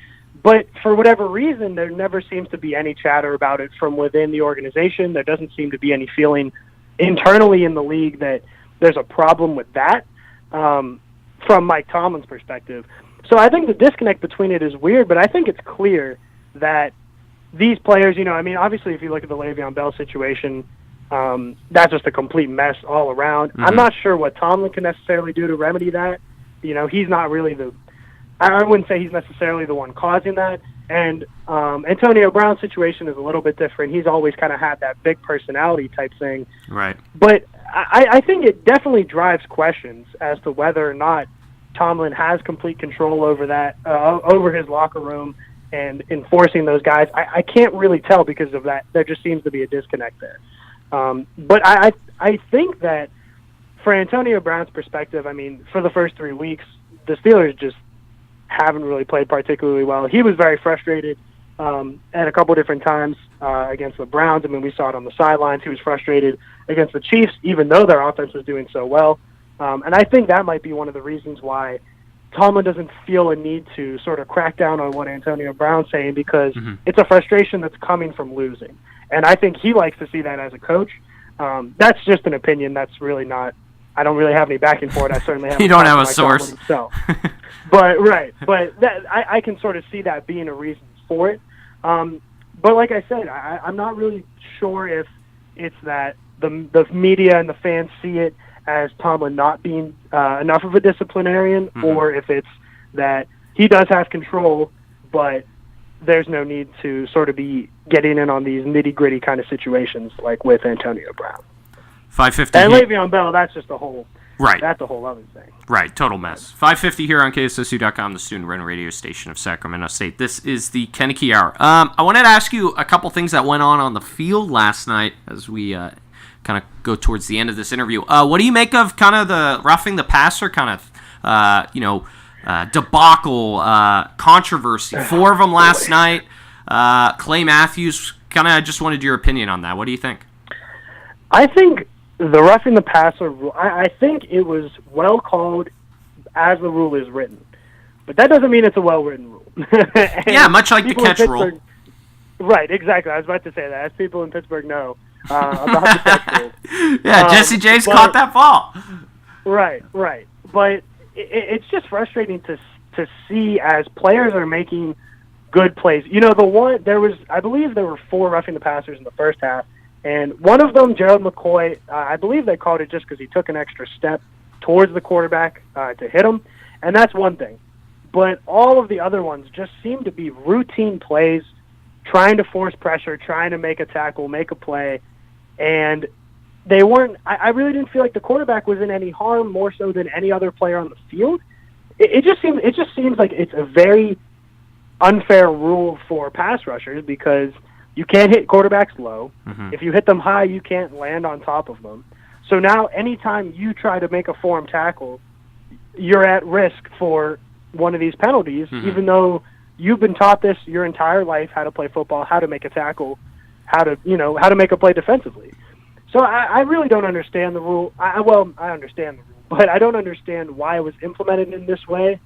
S8: but for whatever reason, there never seems to be any chatter about it from within the organization. There doesn't seem to be any feeling internally in the league that there's a problem with that from Mike Tomlin's perspective. So I think the disconnect between it is weird, but I think it's clear that these players, obviously if you look at the Le'Veon Bell situation, that's just a complete mess all around. Mm-hmm. I'm not sure what Tomlin can necessarily do to remedy that. He's not really I wouldn't say he's necessarily the one causing that. And Antonio Brown's situation is a little bit different. He's always kind of had that big personality type thing.
S3: Right.
S8: But I think it definitely drives questions as to whether or not Tomlin has complete control over that, over his locker room and enforcing those guys. I can't really tell because of that. There just seems to be a disconnect there. But I think that for Antonio Brown's perspective, I mean, for the first 3 weeks, the Steelers just haven't really played particularly well. He was very frustrated at a couple different times against the Browns. I mean, we saw it on the sidelines. He was frustrated against the Chiefs, even though their offense was doing so well. And I think that might be one of the reasons why Tomlin doesn't feel a need to sort of crack down on what Antonio Brown's saying, because it's a frustration that's coming from losing. And I think he likes to see that as a coach. That's just an opinion. That's really not – I don't really have any backing for it. I certainly have
S3: You don't have a source.
S8: But I can sort of see that being a reason for it. But like I said, I'm not really sure if it's that the media and the fans see it as Tomlin not being enough of a disciplinarian, or if it's that he does have control, but there's no need to sort of be getting in on these nitty-gritty kind of situations like with Antonio Brown.
S3: 550
S8: and Le'Veon Bell, that's just a whole
S3: right.
S8: That's a whole other thing.
S3: Right, total mess. 550 here on KSSU.com, the student-run radio station of Sacramento State. This is the Koeneke Hour. I wanted to ask you a couple things that went on the field last night as we kind of go towards the end of this interview. What do you make of kind of the roughing the passer kind of, debacle, controversy? 4 of them last night. Clay Matthews, kind of just wanted your opinion on that. What do you think?
S8: I think the roughing the passer rule, I think it was well called as the rule is written. But that doesn't mean it's a well-written rule.
S3: Yeah, much like the catch rule.
S8: Right, exactly. I was about to say that. As people in Pittsburgh know about the catch rule.
S3: Yeah, Jesse James caught that ball.
S8: Right. But it's just frustrating to see as players are making good plays. You know, I believe there were 4 roughing the passers in the first half, and one of them, Gerald McCoy, I believe they called it just because he took an extra step towards the quarterback to hit him, and that's one thing. But all of the other ones just seem to be routine plays, trying to force pressure, trying to make a tackle, make a play, and they weren't. I really didn't feel like the quarterback was in any harm more so than any other player on the field. It just seems like it's a very unfair rule for pass rushers because you can't hit quarterbacks low. If you hit them high, you can't land on top of them. So now anytime you try to make a form tackle, you're at risk for one of these penalties, even though you've been taught this your entire life, how to play football, how to make a tackle, how to make a play defensively. So I really don't understand the rule. I understand the rule, but I don't understand why it was implemented in this way.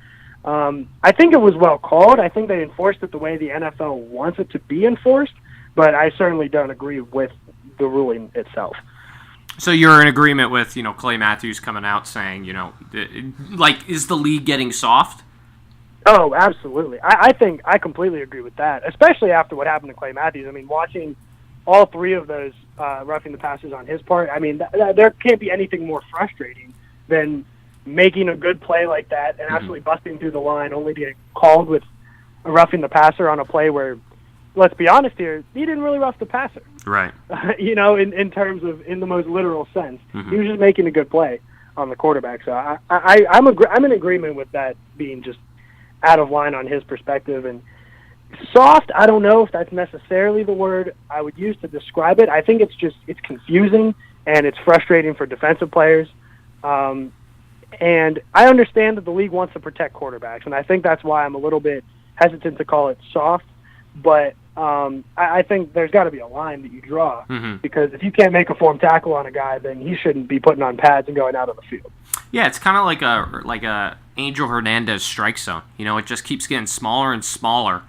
S8: I think it was well called. I think they enforced it the way the NFL wants it to be enforced, but I certainly don't agree with the ruling itself.
S3: So you're in agreement with, Clay Matthews coming out saying, is the league getting soft?
S8: Oh, absolutely. I think I completely agree with that, especially after what happened to Clay Matthews. I mean, watching all 3 of those roughing the passes on his part, I mean, there can't be anything more frustrating than making a good play like that and absolutely busting through the line only to get called with a roughing the passer on a play where, let's be honest here, he didn't really rough the passer.
S3: Right.
S8: In terms of, in the most literal sense. He was just making a good play on the quarterback. So I'm in agreement with that being just out of line on his perspective. And soft, I don't know if that's necessarily the word I would use to describe it. I think it's confusing and it's frustrating for defensive players. And I understand that the league wants to protect quarterbacks, and I think that's why I'm a little bit hesitant to call it soft. But I think there's got to be a line that you draw, because if you can't make a form tackle on a guy, then he shouldn't be putting on pads and going out on the field.
S3: Yeah, it's kind of like a Angel Hernandez strike zone. It just keeps getting smaller and smaller,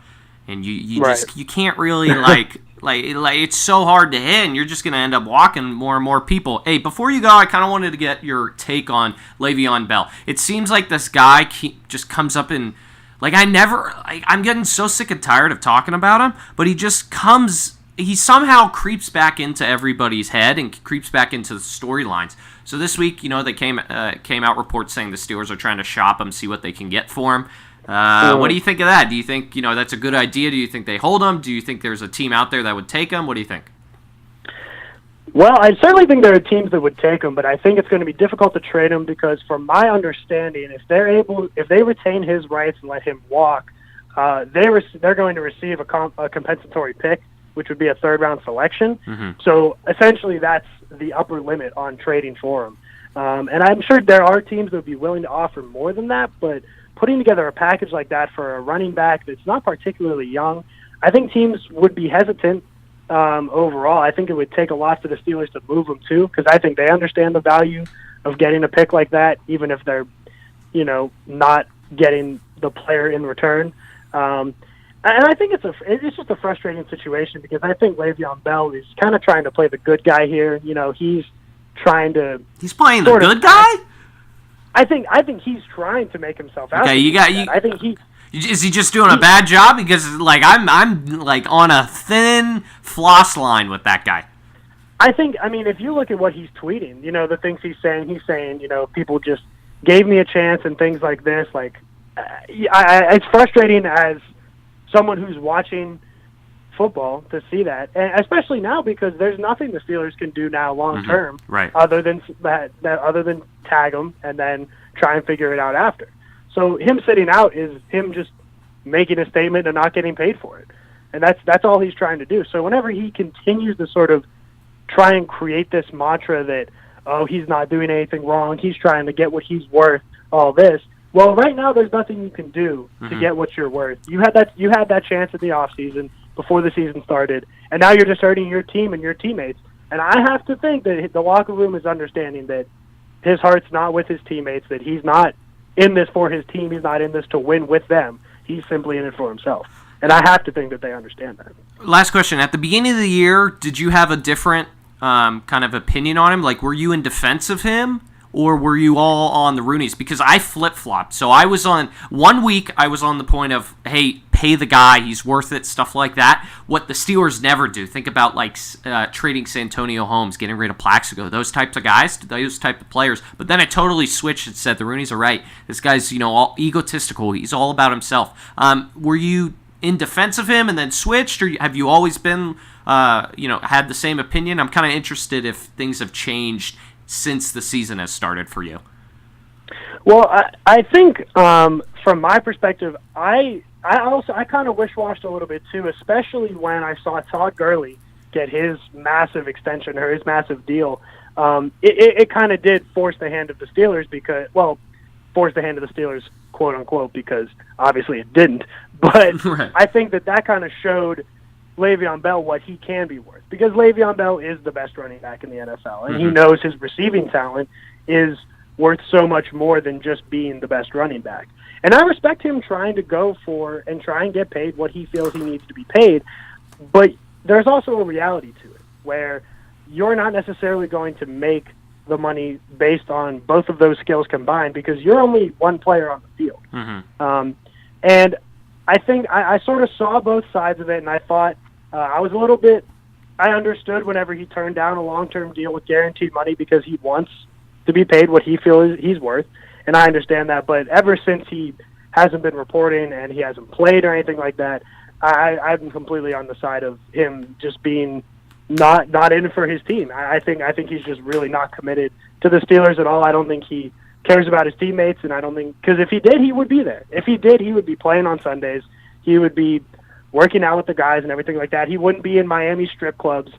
S3: and you can't really like it's so hard to hit, and you're just going to end up walking more and more people. Hey, before you go, I kind of wanted to get your take on Le'Veon Bell. It seems like this guy just comes up in, I'm getting so sick and tired of talking about him, but he somehow creeps back into everybody's head and creeps back into the storylines. So this week, they came out reports saying the Steelers are trying to shop him, see what they can get for him. What do you think of that? Do you think that's a good idea? Do you think they hold him? Do you think there's a team out there that would take him? What do you think?
S8: Well, I certainly think there are teams that would take him, but I think it's going to be difficult to trade him because, from my understanding, if they retain his rights and let him walk, they're going to receive a compensatory pick, which would be a 3rd-round selection. So essentially, that's the upper limit on trading for him. And I'm sure there are teams that would be willing to offer more than that, but putting together a package like that for a running back that's not particularly young, I think teams would be hesitant overall. I think it would take a lot for the Steelers to move him too, because I think they understand the value of getting a pick like that, even if they're, not getting the player in return. And I think it's just a frustrating situation, because I think Le'Veon Bell is kind of trying to play the good guy here. He's trying to.
S3: He's playing the good guy.
S8: I think he's trying to make himself out.
S3: Okay,
S8: I think he.
S3: Is he just doing a bad job? Because I'm like on a thin floss line with that guy.
S8: I mean, if you look at what he's tweeting, the things he's saying, people just gave me a chance and things like this. Like, it's frustrating as someone who's watching football to see that, and especially now, because there's nothing the Steelers can do now long term,
S3: right?
S8: Other than other than tag him and then try and figure it out after. So him sitting out is him just making a statement and not getting paid for it, and that's all he's trying to do. So whenever he continues to sort of try and create this mantra that, oh, he's not doing anything wrong, he's trying to get what he's worth, all this. Well, right now there's nothing you can do to get what you're worth. You had that chance in the offseason before the season started, and now you're just hurting your team and your teammates. And I have to think that the locker room is understanding that his heart's not with his teammates, that he's not in this for his team, he's not in this to win with them. He's simply in it for himself. And I have to think that they understand that.
S3: Last question. At the beginning of the year, did you have a different kind of opinion on him? Like, were you in defense of him, or were you all on the Roonies? Because I flip-flopped. So I was on, 1 week, I was on the point of, hey, pay the guy, he's worth it, stuff like that. What the Steelers never do. Think about, like, trading Santonio Holmes, getting rid of Plaxico, those types of guys, those type of players. But then I totally switched and said, the Roonies are right. This guy's, all egotistical. He's all about himself. Were you in defense of him and then switched, or have you always been, had the same opinion? I'm kind of interested if things have changed since the season has started for you.
S8: Well, I think from my perspective, I kind of wish-washed a little bit too, especially when I saw Todd Gurley get his massive extension or his massive deal. It kind of did force the hand of the Steelers force the hand of the Steelers, quote unquote, because obviously it didn't. But right. I think that kind of showed Le'Veon Bell what he can be worth, because Le'Veon Bell is the best running back in the NFL, and he knows his receiving talent is worth so much more than just being the best running back. And I respect him trying to go for and try and get paid what he feels he needs to be paid, but there's also a reality to it where you're not necessarily going to make the money based on both of those skills combined, because you're only one player on the field. And I think I sort of saw both sides of it, and I thought I understood whenever he turned down a long-term deal with guaranteed money because he wants to be paid what he feels he's worth, and I understand that. But ever since he hasn't been reporting and he hasn't played or anything like that, I'm completely on the side of him just being not in it for his team. I think he's just really not committed to the Steelers at all. I don't think he cares about his teammates, and I don't think, because if he did, he would be there. If he did, he would be playing on Sundays. He would be working out with the guys and everything like that. He wouldn't be in Miami strip clubs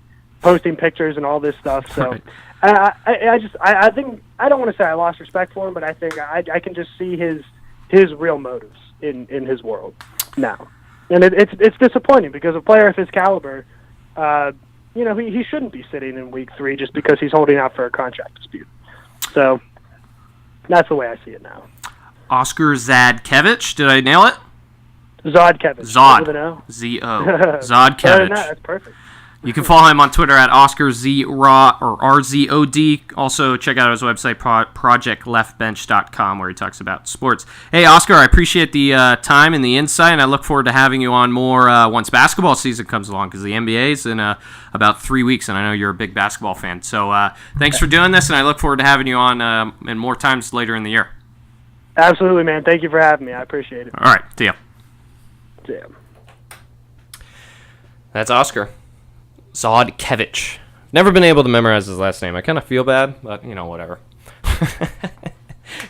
S8: posting pictures and all this stuff. So right. I think, I don't want to say I lost respect for him, but I think I can just see his real motives in his world now. And it's disappointing, because a player of his caliber, he shouldn't be sitting in week 3 just because he's holding out for a contract dispute. So that's the way I see it now.
S3: Oscar Zadkevich, did I nail it?
S8: Zodkevich.
S3: Z-O. Zodkevich.
S8: That's perfect.
S3: You can follow him on Twitter at OscarZRaw or RZOD. Also, check out his website, projectleftbench.com, where he talks about sports. Hey, Oscar, I appreciate the time and the insight, and I look forward to having you on more once basketball season comes along, because the NBA is in about 3 weeks, and I know you're a big basketball fan. So thanks for doing this, and I look forward to having you on and more times later in the year.
S8: Absolutely, man. Thank you for having me. I appreciate it.
S3: All right. See ya.
S8: See ya.
S3: That's Oscar Zodkevich. Never been able to memorize his last name. I kind of feel bad, but, whatever.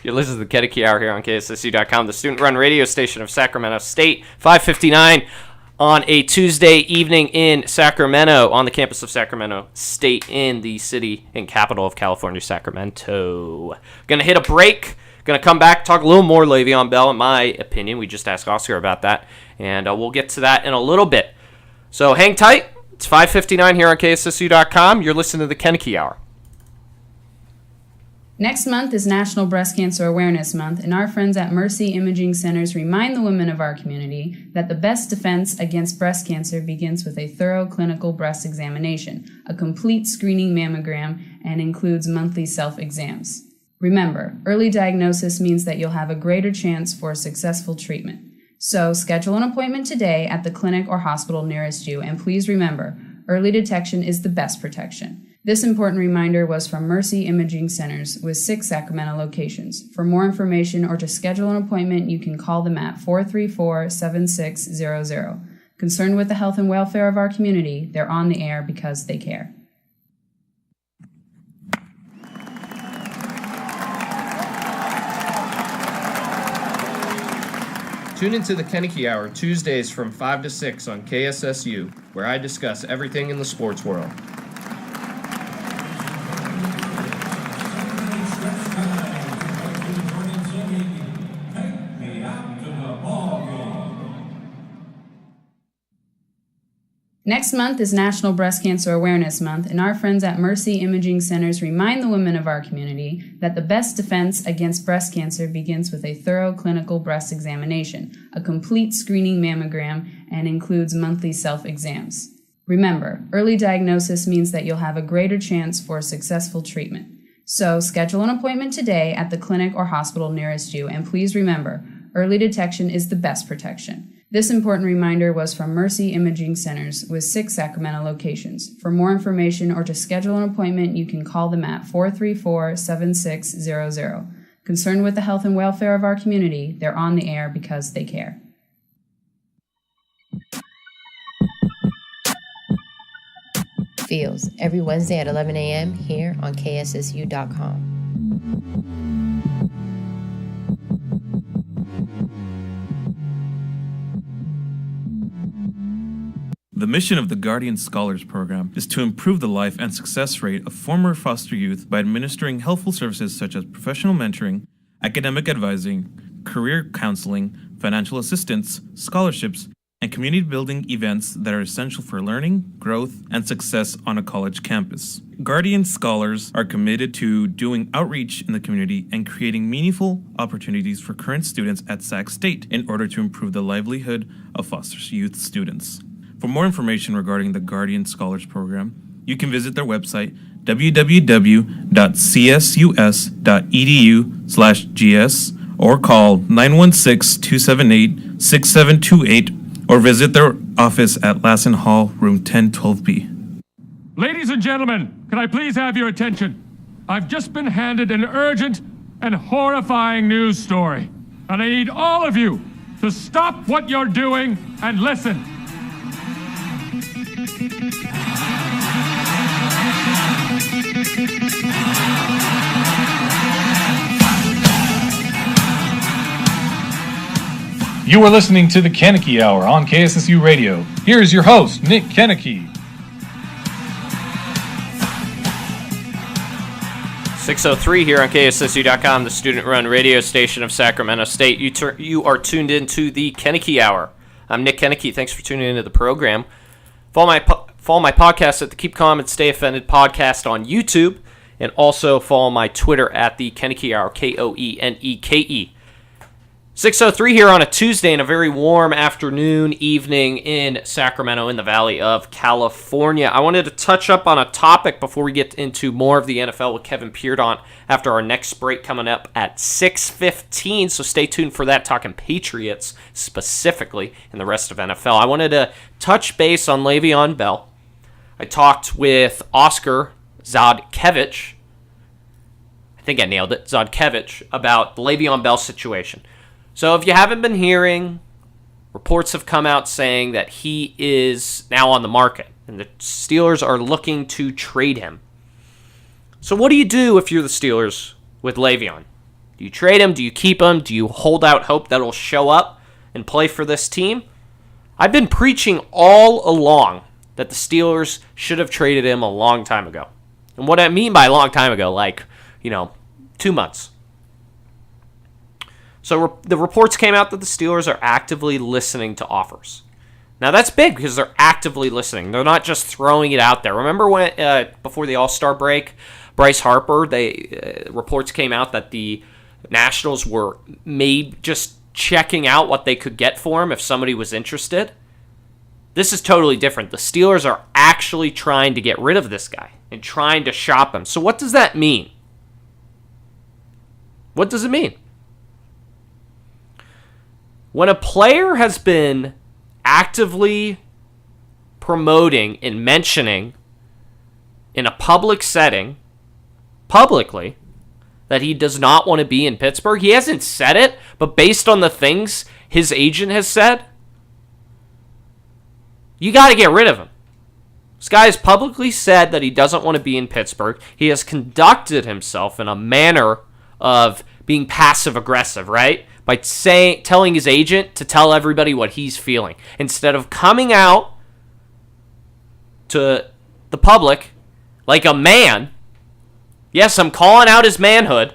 S3: You're listening to the Koeneke Hour here on KSSU.com, the student-run radio station of Sacramento State. 5:59 on a Tuesday evening in Sacramento, on the campus of Sacramento State in the city and capital of California, Sacramento. Going to hit a break. Going to come back, talk a little more Le'Veon Bell, in my opinion. We just asked Oscar about that, and we'll get to that in a little bit. So hang tight. It's 5:59 here on KSSU.com. You're listening to the Koeneke Hour.
S4: Next month is National Breast Cancer Awareness Month, and our friends at Mercy Imaging Centers remind the women of our community that the best defense against breast cancer begins with a thorough clinical breast examination, a complete screening mammogram, and includes monthly self-exams. Remember, early diagnosis means that you'll have a greater chance for successful treatment. So schedule an appointment today at the clinic or hospital nearest you, and please remember, early detection is the best protection. This important reminder was from Mercy Imaging Centers with 6 Sacramento locations. For more information or to schedule an appointment, you can call them at 434-7600. Concerned with the health and welfare of our community, they're on the air because they care.
S3: Tune into the Koeneke Hour Tuesdays from 5 to 6 on KSSU, where I discuss everything in the sports world.
S4: Next month is National Breast Cancer Awareness Month, and our friends at Mercy Imaging Centers remind the women of our community that the best defense against breast cancer begins with a thorough clinical breast examination, a complete screening mammogram, and includes monthly self-exams. Remember, early diagnosis means that you'll have a greater chance for successful treatment. So schedule an appointment today at the clinic or hospital nearest you, and please remember, early detection is the best protection. This important reminder was from Mercy Imaging Centers with 6 Sacramento locations. For more information or to schedule an appointment, you can call them at 434-7600. Concerned with the health and welfare of our community, they're on the air because they care.
S9: Fields, every Wednesday at 11 a.m. here on KSSU.com.
S5: The mission of the Guardian Scholars Program is to improve the life and success rate of former foster youth by administering helpful services such as professional mentoring, academic advising, career counseling, financial assistance, scholarships, and community-building events that are essential for learning, growth, and success on a college campus. Guardian Scholars are committed to doing outreach in the community and creating meaningful opportunities for current students at Sac State in order to improve the livelihood of foster youth students. For more information regarding the Guardian Scholars Program, you can visit their website, www.csus.edu/gs, or call 916-278-6728, or visit their office at Lassen Hall, room 1012B.
S1: Ladies and gentlemen, can I please have your attention? I've just been handed an urgent and horrifying news story, and I need all of you to stop what you're doing and listen.
S2: You are listening to the Koeneke Hour on KSSU Radio. Here is your host, Nick Koeneke.
S3: 6:03 here on KSSU.com, the student-run radio station of Sacramento State. You are tuned in to the Koeneke Hour. I'm Nick Koeneke. Thanks for tuning into the program. Follow my podcast at the Keep Calm and Stay Offended podcast on YouTube, and also follow my Twitter at the Koeneke Hour, Koeneke. 6:03 here on a Tuesday in a very warm afternoon, evening in Sacramento in the Valley of California. I wanted to touch up on a topic before we get into more of the NFL with Kevin Peardon after our next break coming up at 6:15. So stay tuned for that, talking Patriots specifically and the rest of NFL. I wanted to touch base on Le'Veon Bell. I talked with Oscar Zodkiewicz. I think I nailed it, Zodkiewicz, about the Le'Veon Bell situation. So if you haven't been hearing, reports have come out saying that he is now on the market, and the Steelers are looking to trade him. So what do you do if you're the Steelers with Le'Veon? Do you trade him? Do you keep him? Do you hold out hope that he'll show up and play for this team? I've been preaching all along that the Steelers should have traded him a long time ago. And what I mean by a long time ago, 2 months. So the reports came out that the Steelers are actively listening to offers. Now that's big because they're actively listening. They're not just throwing it out there. Remember when before the All-Star break, Bryce Harper, reports came out that the Nationals were just checking out what they could get for him if somebody was interested. This is totally different. The Steelers are actually trying to get rid of this guy and trying to shop him. So what does that mean? What does it mean? When a player has been actively promoting and mentioning in a public setting, publicly, that he does not want to be in Pittsburgh, he hasn't said it, but based on the things his agent has said, you got to get rid of him. This guy has publicly said that he doesn't want to be in Pittsburgh. He has conducted himself in a manner of being passive-aggressive, right? By telling his agent to tell everybody what he's feeling. Instead of coming out to the public like a man, yes, I'm calling out his manhood,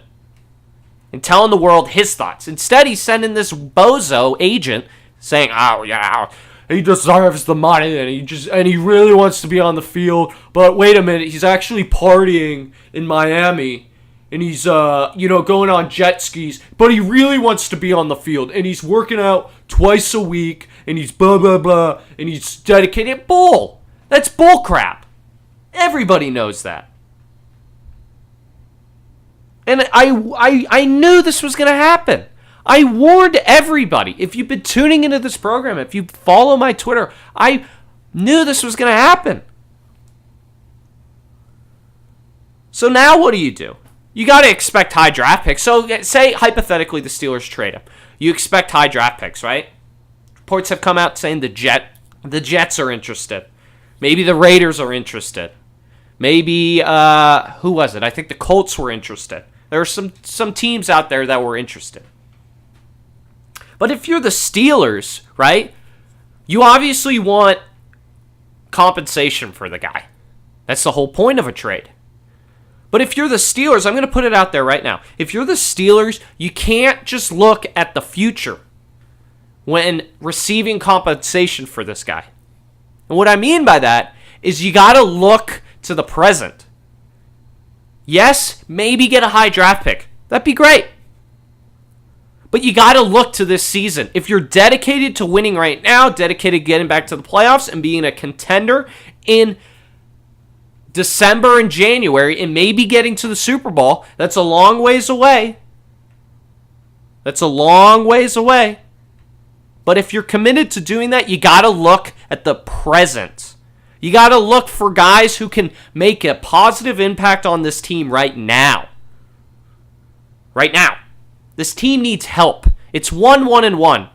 S3: and telling the world his thoughts. Instead, he's sending this bozo agent saying, oh, yeah, he deserves the money, and he really wants to be on the field, but wait a minute, he's actually partying in Miami, and he's, going on jet skis, but he really wants to be on the field, and he's working out twice a week, and he's blah, blah, blah, and he's dedicated. Bull! That's bull crap. Everybody knows that. And I knew this was going to happen. I warned everybody. If you've been tuning into this program, if you follow my Twitter, I knew this was going to happen. So now what do? You got to expect high draft picks. So say, hypothetically, the Steelers trade him. You expect high draft picks, right? Reports have come out saying the Jets are interested. Maybe the Raiders are interested. Maybe, who was it? I think the Colts were interested. There are some teams out there that were interested. But if you're the Steelers, right, you obviously want compensation for the guy. That's the whole point of a trade. But if you're the Steelers, I'm going to put it out there right now. If you're the Steelers, you can't just look at the future when receiving compensation for this guy. And what I mean by that is you got to look to the present. Yes, maybe get a high draft pick. That'd be great. But you got to look to this season. If you're dedicated to winning right now, dedicated to getting back to the playoffs and being a contender in December and January and maybe getting to the Super Bowl, that's a long ways away. That's a long ways away. But if you're committed to doing that, you got to look at the present. You got to look for guys who can make a positive impact on this team right now. Right now. This team needs help. It's 1-1-1.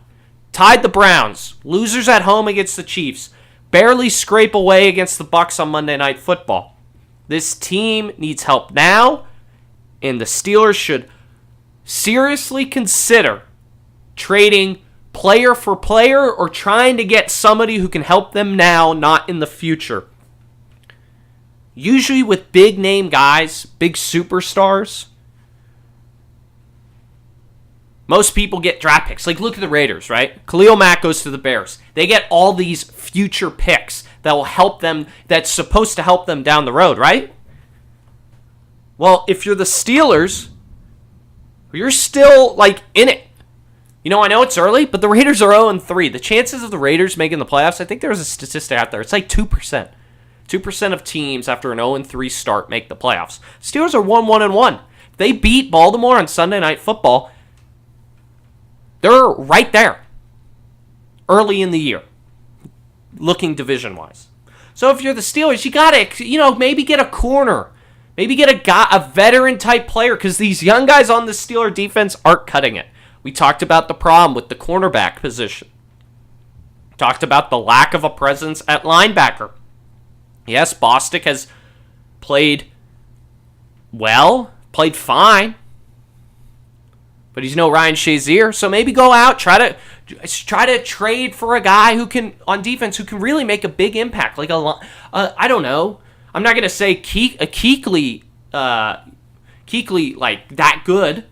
S3: Tied the Browns. Losers at home against the Chiefs. Barely scrape away against the Bucs on Monday Night Football. This team needs help now, and the Steelers should seriously consider trading player for player or trying to get somebody who can help them now, not in the future. Usually with big name guys, big superstars, most people get draft picks. Like, look at the Raiders, right? Khalil Mack goes to the Bears. They get all these future picks that will help them, that's supposed to help them down the road, right? Well, if you're the Steelers, you're still, in it. I know it's early, but the Raiders are 0-3. The chances of the Raiders making the playoffs, I think there was a statistic out there. It's like 2%. 2% of teams after an 0-3 start make the playoffs. Steelers are 1-1-1. If they beat Baltimore on Sunday Night Football, they're right there early in the year, looking division-wise. So if you're the Steelers, you got to, maybe get a corner. Maybe get a veteran-type player because these young guys on the Steeler defense aren't cutting it. We talked about the problem with the cornerback position. Talked about the lack of a presence at linebacker. Yes, Bostic has played fine. But he's no Ryan Shazier, so maybe go out, try Try to trade for a guy who can, on defense, who can really make a big impact. Like I don't know. I'm not going to say Kuechly like that good,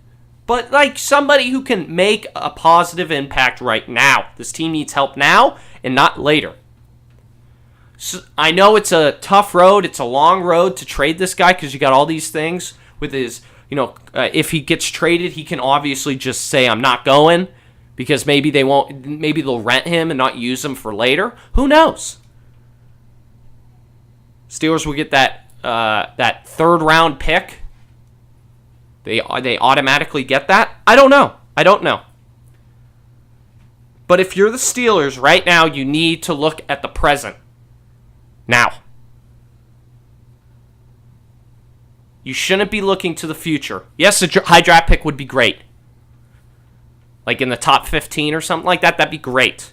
S3: but like somebody who can make a positive impact right now. This team needs help now and not later. So I know it's a tough road. It's a long road to trade this guy because you got all these things with his, if he gets traded, he can obviously just say, I'm not going, because maybe they'll rent him and not use him for later. Who knows? Steelers will get that third round pick. They automatically get that? I don't know. But if you're the Steelers right now, you need to look at the present. Now. You shouldn't be looking to the future. Yes, a high draft pick would be great. Like in the top 15 or something like that, that'd be great.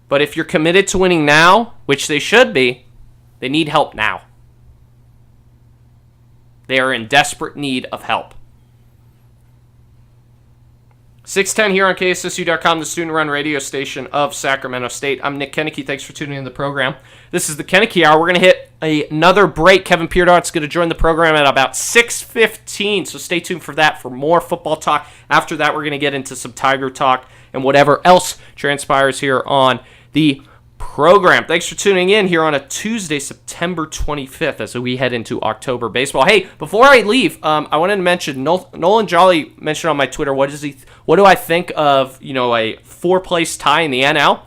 S3: But if you're committed to winning now, which they should be, they need help now. They are in desperate need of help. 610 here on KSSU.com, the student-run radio station of Sacramento State. I'm Nick Koeneke. Thanks for tuning in to the program. This is the Koeneke Hour. We're going to hit another break. Kevin Peardart's going to join the program at about 6:15, so stay tuned for that for more football talk. After that, we're going to get into some Tiger talk and whatever else transpires here on the program. Thanks for tuning in here on a Tuesday, September 25th, as we head into October baseball. Hey, before I leave, I wanted to mention Nolan Jolly mentioned on my Twitter. What do I think of a 4-place tie in the NL?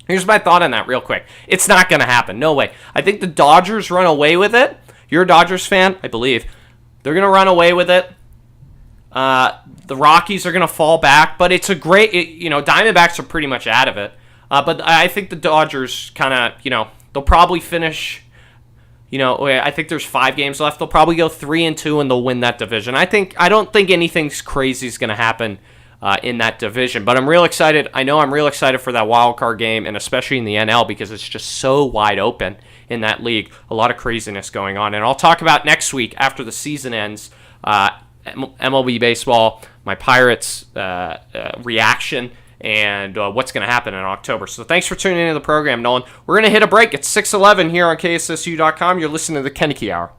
S3: Here's my thought on that, real quick. It's not going to happen. No way. I think the Dodgers run away with it. You're a Dodgers fan, I believe. They're going to run away with it. The Rockies are going to fall back, but it's a great. Diamondbacks are pretty much out of it. But I think the Dodgers kind of, they'll probably finish, I think there's 5 games left. They'll probably go 3-2 and they'll win that division. I don't think anything crazy is going to happen in that division. But I'm real excited. I know I'm real excited for that wild card game, and especially in the NL because it's just so wide open in that league. A lot of craziness going on. And I'll talk about next week after the season ends, MLB baseball, my Pirates reaction, and what's going to happen in October. So thanks for tuning into the program, Nolan. We're going to hit a break at 6:11 here on KSSU.com. You're listening to the Koeneke Hour.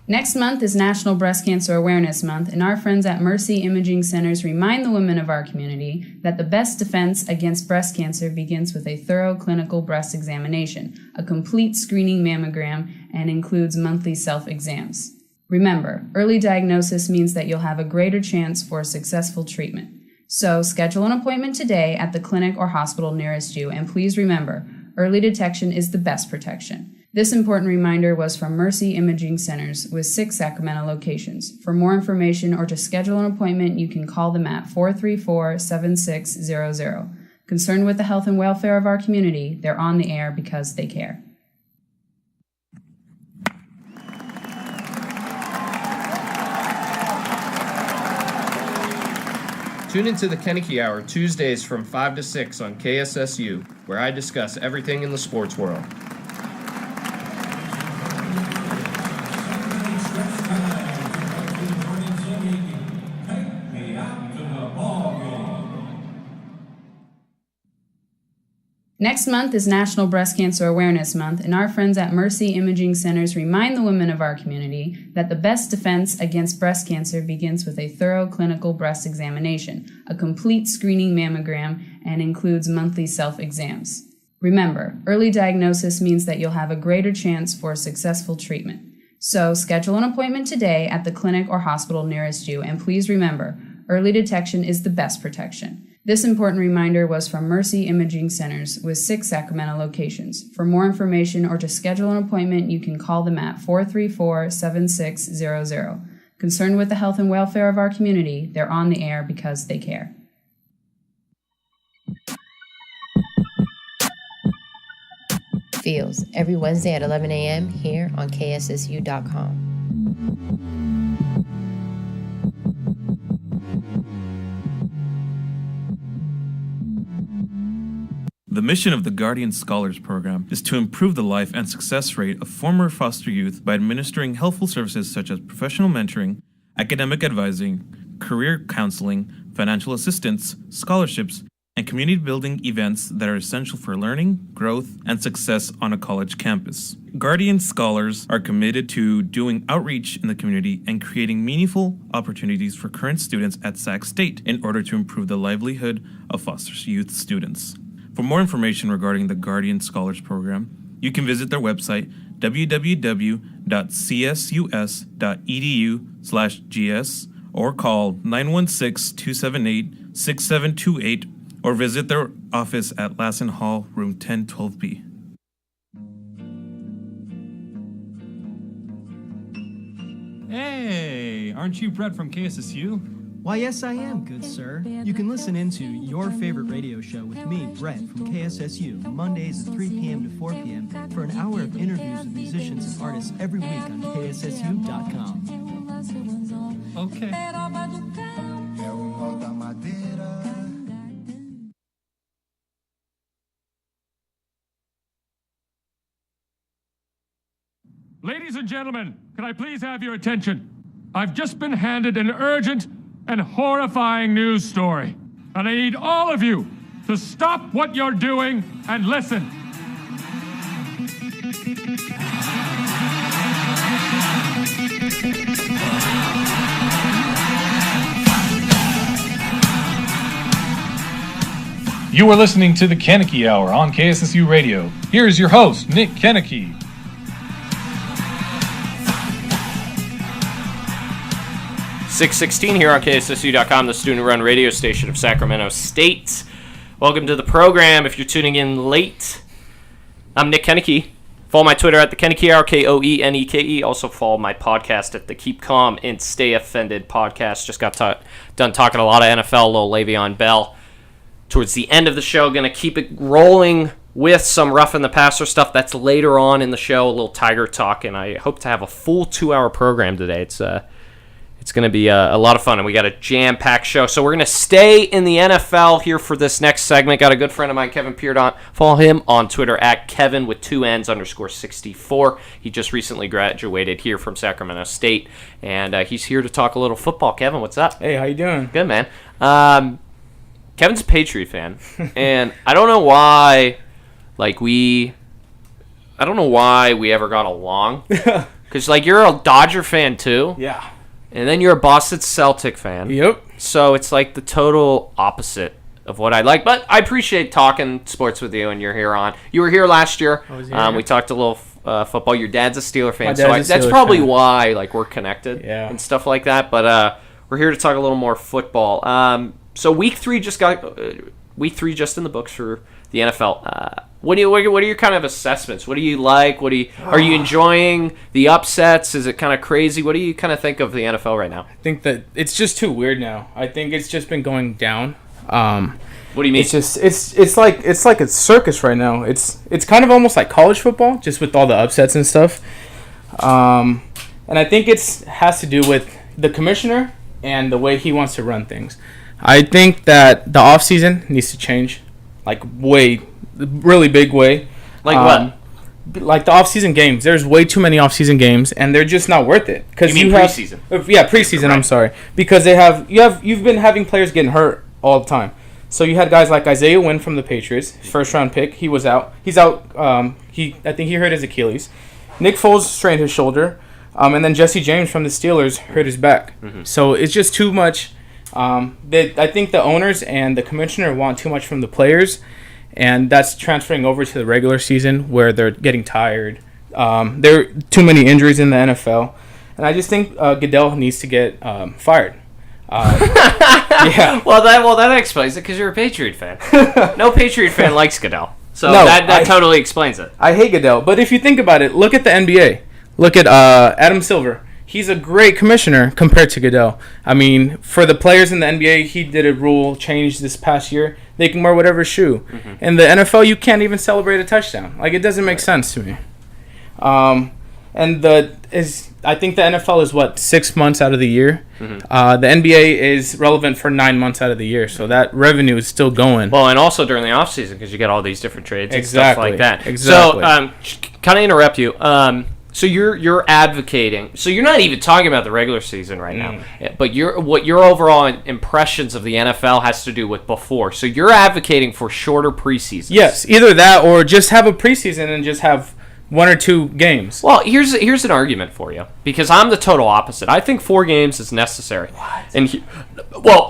S4: Next month is National Breast Cancer Awareness Month, and our friends at Mercy Imaging Centers remind the women of our community that the best defense against breast cancer begins with a thorough clinical breast examination, a complete screening mammogram, and includes monthly self-exams. Remember, early diagnosis means that you'll have a greater chance for successful treatment. So schedule an appointment today at the clinic or hospital nearest you, and please remember, early detection is the best protection. This important reminder was from Mercy Imaging Centers with 6 Sacramento locations. For more information or to schedule an appointment, you can call them at 434-7600. Concerned with the health and welfare of our community, they're on the air because they care.
S3: Tune into the Koeneke Hour Tuesdays from 5 to 6 on KSSU, where I discuss everything in the sports world.
S4: Next month is National Breast Cancer Awareness Month, and our friends at Mercy Imaging Centers remind the women of our community that the best defense against breast cancer begins with a thorough clinical breast examination, a complete screening mammogram, and includes monthly self-exams. Remember, early diagnosis means that you'll have a greater chance for successful treatment. So schedule an appointment today at the clinic or hospital nearest you, and please remember, early detection is the best protection. This important reminder was from Mercy Imaging Centers with 6 Sacramento locations. For more information or to schedule an appointment, you can call them at 434-7600. Concerned with the health and welfare of our community, they're on the air because they care.
S9: Fields, every Wednesday at 11 a.m. here on KSSU.com.
S5: The mission of the Guardian Scholars Program is to improve the life and success rate of former foster youth by administering helpful services such as professional mentoring, academic advising, career counseling, financial assistance, scholarships, and community building events that are essential for learning, growth, and success on a college campus. Guardian Scholars are committed to doing outreach in the community and creating meaningful opportunities for current students at Sac State in order to improve the livelihood of foster youth students. For more information regarding the Guardian Scholars Program, you can visit their website www.csus.edu/gs or call 916-278-6728 or visit their office at Lassen Hall, room 1012B.
S6: Hey, aren't you Brett from KSSU?
S7: Why, yes, I am, good sir. You can listen into your favorite radio show with me, Brett, from KSSU, Mondays at 3 p.m. to 4 p.m. for an hour of interviews with musicians and artists every week on KSSU.com.
S6: Okay.
S1: Ladies and gentlemen, can I please have your attention? I've just been handed an urgent and horrifying news story, and I need all of you to stop what you're doing and listen.
S2: You are listening to the Koeneke Hour on KSSU Radio. Here is your host, Nick Koeneke.
S3: .616 here on KSSU.com, the student-run radio station of Sacramento State. Welcome to the program. If you're tuning in late, I'm Nick Koeneke. Follow my Twitter at the Koeneke Hour, Koeneke. Also follow my podcast at the Keep Calm and Stay Offended podcast. Just got done talking a lot of NFL, little Le'Veon Bell. Towards the end of the show, going to keep it rolling with some roughing the passer stuff. That's later on in the show, a little Tiger talk, and I hope to have a full 2-hour program today. It's going to be a lot of fun, and we got a jam-packed show. So we're going to stay in the NFL here for this next segment. Got a good friend of mine, Kevin Peardon. Follow him on Twitter at Kevin with 2 N's _64. He just recently graduated here from Sacramento State, and he's here to talk a little football. Kevin, what's up?
S10: Hey, how you doing?
S3: Good, man. Kevin's a Patriot fan, and I don't know why, we ever got along. Because, you're a Dodger fan, too.
S10: Yeah.
S3: And then you're a Boston Celtic fan.
S10: Yep.
S3: So it's the total opposite of what I like. But I appreciate talking sports with you, and you're here on. You were here last year.
S10: I was here.
S3: We talked a little football. Your dad's a Steeler fan.
S10: My dad's a
S3: that's
S10: Steelers
S3: probably
S10: fan.
S3: why we're connected and stuff like that. But we're here to talk a little more football. So week three just in the books for the NFL. What are your kind of assessments? What do you like? Are you enjoying the upsets? Is it kind of crazy? What do you kind of think of the NFL right now?
S10: I think that it's just too weird now. I think it's just been going down.
S3: What do you mean?
S10: It's just it's like a circus right now. It's kind of almost like college football, just with all the upsets and stuff. And I think it has to do with the commissioner and the way he wants to run things. I think that the offseason needs to change, really big way.
S3: What?
S10: Like the off-season games. There's way too many off-season games, and they're just not worth it.
S3: You mean preseason?
S10: Yeah, preseason. I'm sorry, because you've been having players getting hurt all the time. So you had guys like Isaiah Wynn from the Patriots, first-round pick. He was out. He's out. I think he hurt his Achilles. Nick Foles strained his shoulder, and then Jesse James from the Steelers hurt his back. Mm-hmm. So it's just too much. I think the owners and the commissioner want too much from the players, and that's transferring over to the regular season where they're getting tired. There are too many injuries in the NFL, and I just think Goodell needs to get fired. Yeah.
S3: Well, that explains it because you're a Patriot fan. No Patriot fan likes Goodell, so that totally explains it.
S10: I hate Goodell, but if you think about it, look at the NBA. Look at Adam Silver. He's a great commissioner compared to Goodell. I mean, for the players in the NBA, he did a rule change this past year. They can wear whatever shoe. Mm-hmm. In the NFL, you can't even celebrate a touchdown. It doesn't make sense to me. I think the NFL is 6 months out of the year. Mm-hmm. The NBA is relevant for 9 months out of the year, so that revenue is still going.
S3: Well, and also during the off season because you get all these different trades and
S10: exactly.
S3: stuff like that.
S10: Exactly.
S3: So, kind of interrupt you. So you're advocating. So you're not even talking about the regular season right now, but what your overall impressions of the NFL has to do with before. So you're advocating for shorter preseasons.
S10: Yes, either that or just have a preseason and just have 1 or 2 games.
S3: Well, here's an argument for you, because I'm the total opposite. I think 4 games is necessary. What? And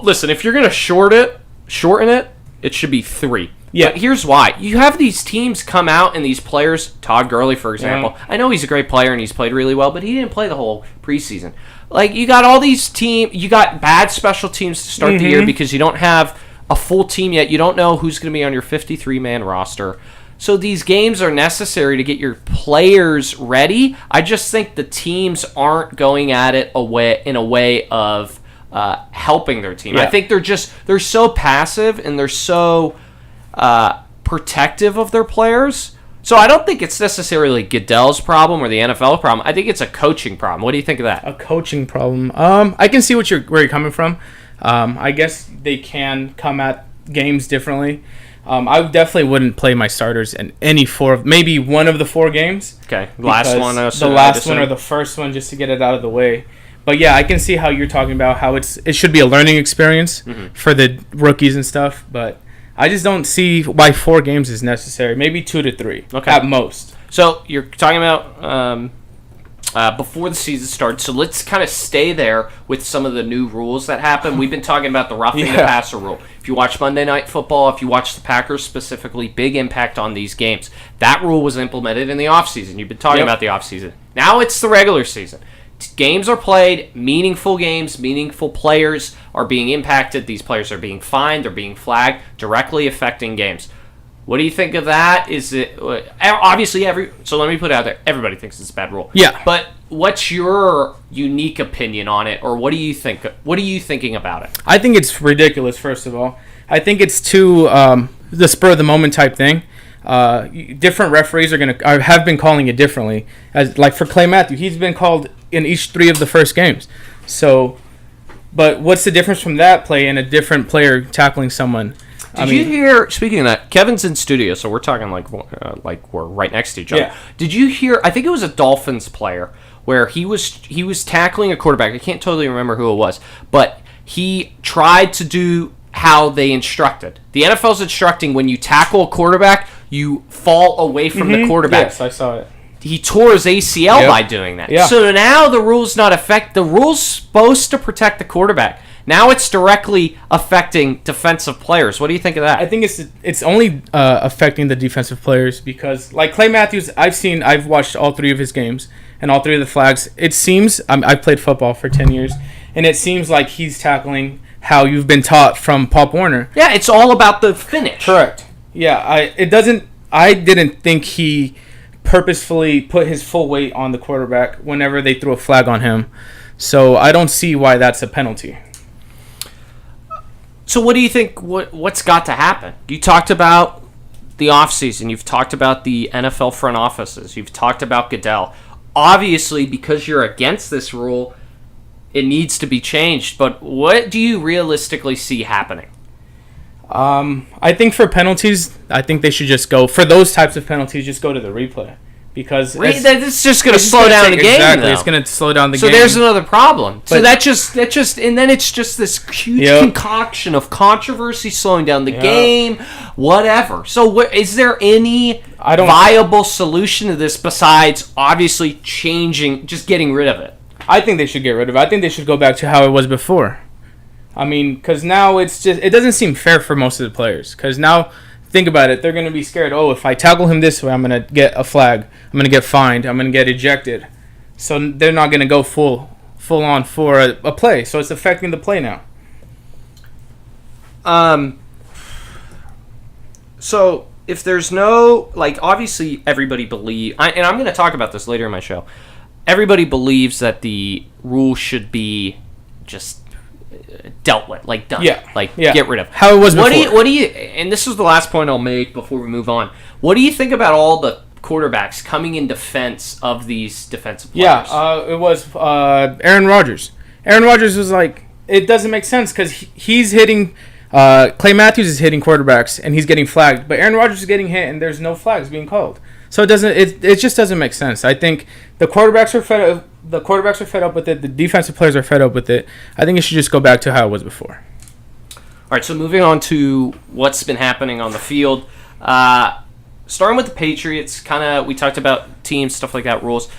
S3: listen, if you're gonna shorten it, it should be 3. Yeah. But here's why. You have these teams come out and these players, Todd Gurley, for example. Yeah. I know he's a great player and he's played really well, but he didn't play the whole preseason. Like, you got all these you got bad special teams to start the year because you don't have a full team yet. You don't know who's going to be on your 53-man roster. So these games are necessary to get your players ready. I just think the teams aren't going at it in a way of helping their team. Yeah. I think they're so passive and they're so protective of their players. So I don't think it's necessarily Goodell's problem or the NFL problem. I think it's a coaching problem. What do you think of that?
S10: A coaching problem. I can see where you're coming from. I guess they can come at games differently. I definitely wouldn't play my starters in any maybe one of the 4 games.
S3: Okay, the last one
S10: or the first one, just to get it out of the way. But yeah, I can see how you're talking about how it should be a learning experience for the rookies and stuff. But I just don't see why 4 games is necessary. Maybe 2 to 3 at most.
S3: So you're talking about before the season starts. So let's kind of stay there with some of the new rules that happen. We've been talking about the roughing the passer rule. If you watch Monday Night Football, if you watch the Packers specifically, big impact on these games. That rule was implemented in the offseason. You've been talking about the offseason. Now it's the regular season. Games are played, meaningful games, meaningful players are being impacted. These players are being fined, they're being flagged, directly affecting games. What do you think of that? Is it obviously so let me put it out there. Everybody thinks it's a bad rule.
S10: Yeah.
S3: But what's your unique opinion on it, or what do you think? What are you thinking about it?
S10: I think it's ridiculous. First of all, I think it's too the spur of the moment type thing. Different referees have been calling it differently. As like for Clay Matthew, he's been called in each 3 of the first games. So, but what's the difference from that play and a different player tackling someone?
S3: Did you hear? Speaking of that, Kevin's in studio, so we're talking like we're right next to each other.
S10: Yeah.
S3: Did you hear? I think it was a Dolphins player where he was tackling a quarterback. I can't totally remember who it was, but he tried to do how they instructed. The NFL's instructing when you tackle a quarterback, you fall away from the quarterback.
S10: Yes, I saw it.
S3: He tore his ACL by doing that.
S10: Yeah.
S3: So now the rule's not the rule's supposed to protect the quarterback. Now it's directly affecting defensive players. What do you think of that?
S10: I think it's only affecting the defensive players because, like Clay Matthews, I've watched all 3 of his games and all 3 of the flags. It seems I've played football for 10 years, and it seems like he's tackling how you've been taught from Pop Warner.
S3: Yeah, it's all about the finish.
S10: Correct. Yeah, I didn't think he purposefully put his full weight on the quarterback whenever they threw a flag on him. So I don't see why that's a penalty.
S3: So what do you think? What's got to happen? You talked about the offseason. You've talked about the NFL front offices. You've talked about Goodell. Obviously, because you're against this rule, it needs to be changed. But what do you realistically see happening?
S10: I think for penalties, I think they should just go for those types of penalties. Just go to the replay because
S3: it's just going to slow down the game.
S10: Exactly,
S3: though.
S10: It's going to slow down the
S3: game.
S10: game.
S3: So there's another problem. So that just and then it's just this huge concoction of controversy slowing down the game, whatever. So is there any viable solution to this besides obviously just getting rid of it?
S10: I think they should get rid of it. I think they should go back to how it was before. I mean, because now it doesn't seem fair for most of the players. Because now, think about it, they're going to be scared. Oh, if I tackle him this way, I'm going to get a flag. I'm going to get fined. I'm going to get ejected. So they're not going to go full on for a play. So it's affecting the play now.
S3: So if there's no, obviously everybody believes, and I'm going to talk about this later in my show, everybody believes that the rule should be just dealt with, done. Get rid of.
S10: How it was before.
S3: What do you, and this is the last point I'll make before we move on. What do you think about all the quarterbacks coming in defense of these defensive players?
S10: Yeah, it was Aaron Rodgers. Aaron Rodgers was like, it doesn't make sense because he's hitting, Clay Matthews is hitting quarterbacks and he's getting flagged, but Aaron Rodgers is getting hit and there's no flags being called. So it just doesn't make sense. I think the quarterbacks are fed up. The quarterbacks are fed up with it. The defensive players are fed up with it. I think it should just go back to how it was before.
S3: All right, so moving on to what's been happening on the field. Starting with the Patriots, we talked about teams, stuff like that, rules.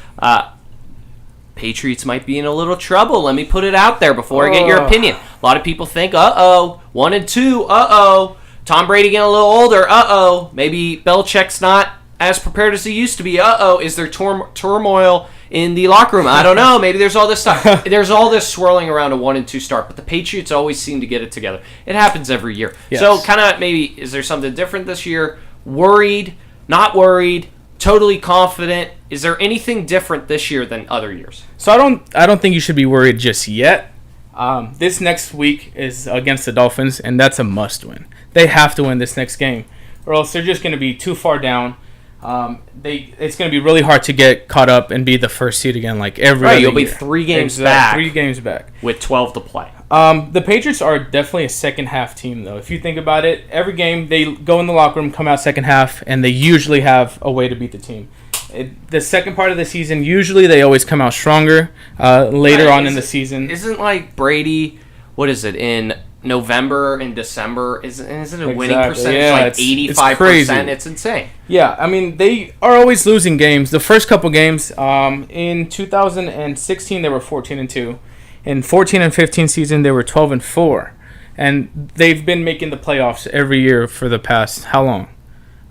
S3: Patriots might be in a little trouble. Let me put it out there before I get your opinion. A lot of people think, 1-2, Tom Brady getting a little older, maybe Belichick's not as prepared as he used to be, is there turmoil in the locker room? I don't know. Maybe there's all this stuff. There's all this swirling around a 1-2 start, but the Patriots always seem to get it together. It happens every year. Yes. So maybe, is there something different this year? Worried, not worried, totally confident? Is there anything different this year than other years?
S10: So I don't think you should be worried just yet. This next week is against the Dolphins, and that's a must-win. They have to win this next game, or else they're just going to be too far down. It's going to be really hard to get caught up and be the first seed again, like every other
S3: you'll be
S10: year.
S3: 3 games back.
S10: 3 games back
S3: with 12 to play.
S10: The Patriots are definitely a second half team, though. If you think about it, every game they go in the locker room, come out second half, and they usually have a way to beat the team. The second part of the season, usually they always come out stronger later on in the season.
S3: Isn't like Brady, what is it, in November and December, isn't a winning percentage like 85%? It's insane.
S10: Yeah, I mean, they are always losing games. The first couple games, in 2016 they were 14-2. In 14 and 15 season they were 12-4, and they've been making the playoffs every year for the past how long?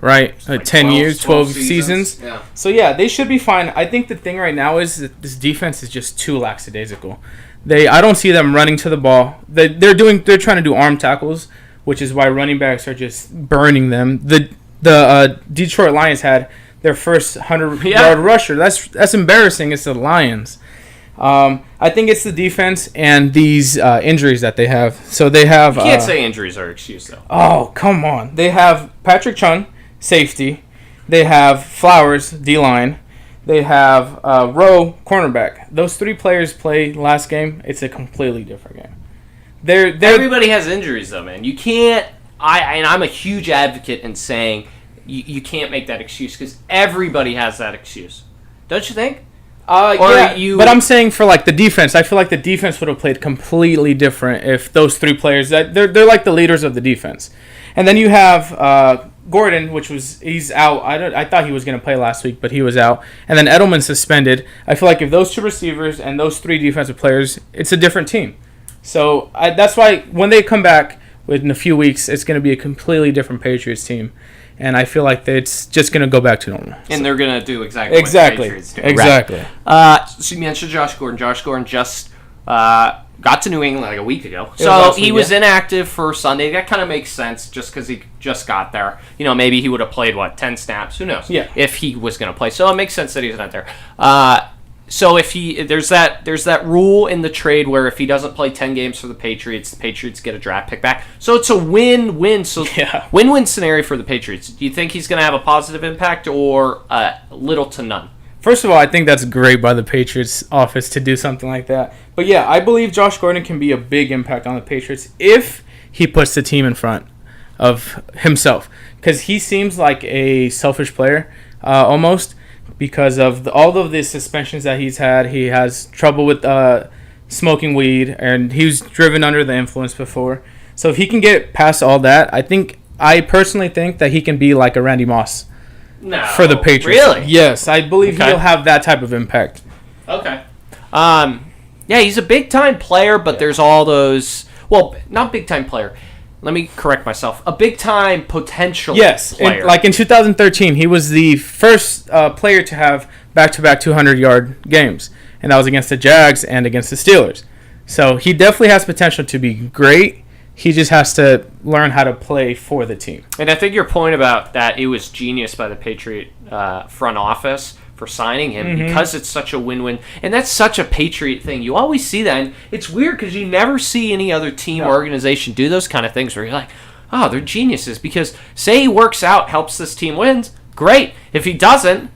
S10: Right, like 10 years, 12 seasons.
S3: Yeah.
S10: So yeah, they should be fine. I think the thing right now is that this defense is just too lackadaisical. I don't see them running to the ball. They're trying to do arm tackles, which is why running backs are just burning them. The Detroit Lions had their first 100-yard rusher. That's embarrassing. It's the Lions. I think it's the defense and these injuries that they have. So they have.
S3: You can't say injuries are excuse though.
S10: Oh, come on! They have Patrick Chung, safety. They have Flowers, D-line. They have Rowe, cornerback. Those 3 players played last game. It's a completely different game.
S3: Everybody has injuries, though, man. You can't. I'm a huge advocate in saying you can't make that excuse because everybody has that excuse. Don't you think?
S10: But I'm saying for like the defense, I feel like the defense would have played completely different if those 3 players they're like the leaders of the defense, and then you have Gordon, he's out. I thought he was going to play last week, but he was out. And then Edelman suspended. I feel like if those 2 receivers and those 3 defensive players, it's a different team. So that's why when they come back in a few weeks, it's going to be a completely different Patriots team. And I feel like it's just going to go back to normal.
S3: And they're going to do exactly what the Patriots do.
S10: Exactly.
S3: Right. So you mentioned Josh Gordon. Josh Gordon just got to New England like a week ago. So he was inactive for Sunday. That kind of makes sense just because he just got there. Maybe he would have played, 10 snaps? Who knows?
S10: Yeah.
S3: If he was going to play. So it makes sense that he's not there. So if there's that rule in the trade where if he doesn't play 10 games for the Patriots get a draft pick back. So it's a win-win. So win-win scenario for the Patriots. Do you think he's going to have a positive impact or little to none?
S10: First of all, I think that's great by the Patriots office to do something like that. But yeah, I believe Josh Gordon can be a big impact on the Patriots if he puts the team in front of himself. Because he seems like a selfish player, almost, because of all of the suspensions that he's had. He has trouble with smoking weed, and he was driven under the influence before. So if he can get past all that, I personally think that he can be like a Randy Moss.
S3: No,
S10: for the Patriots.
S3: Really?
S10: Yes, I believe he'll have that type of impact.
S3: Okay. Yeah, he's a big-time player, but there's all those... Well, not big-time player. Let me correct myself. A big-time potential player.
S10: Like in 2013, he was the first player to have back-to-back 200-yard games, and that was against the Jags and against the Steelers. So he definitely has potential to be great. He just has to learn how to play for the team.
S3: And I think your point about that, it was genius by the Patriot front office for signing him because it's such a win-win. And that's such a Patriot thing. You always see that. And it's weird because you never see any other team or organization do those kind of things where you're like, oh, they're geniuses. Because say he works out, helps this team wins, great. If he doesn't,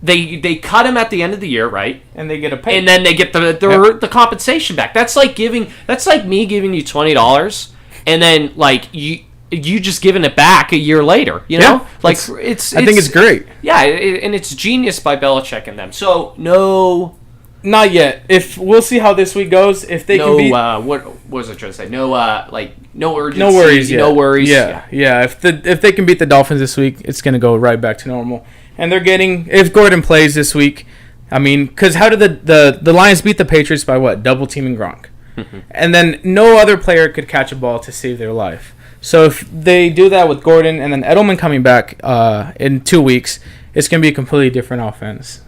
S3: they cut him at the end of the year, right?
S10: And they get a pay.
S3: And then they get the compensation back. That's like me giving you $20. And then, you just giving it back a year later, you know? I think
S10: it's great.
S3: Yeah, and it's genius by Belichick and them. So, no...
S10: Not yet. If we'll see how this week goes. If they can beat...
S3: what was I trying to say? No urgency.
S10: No worries yet.
S3: No worries.
S10: Yeah. If they can beat the Dolphins this week, it's going to go right back to normal. And they're getting... If Gordon plays this week, I mean, because how did the Lions beat the Patriots by what? Double teaming Gronk. And then no other player could catch a ball to save their life. So if they do that with Gordon and then Edelman coming back in 2 weeks, it's going to be a completely different offense.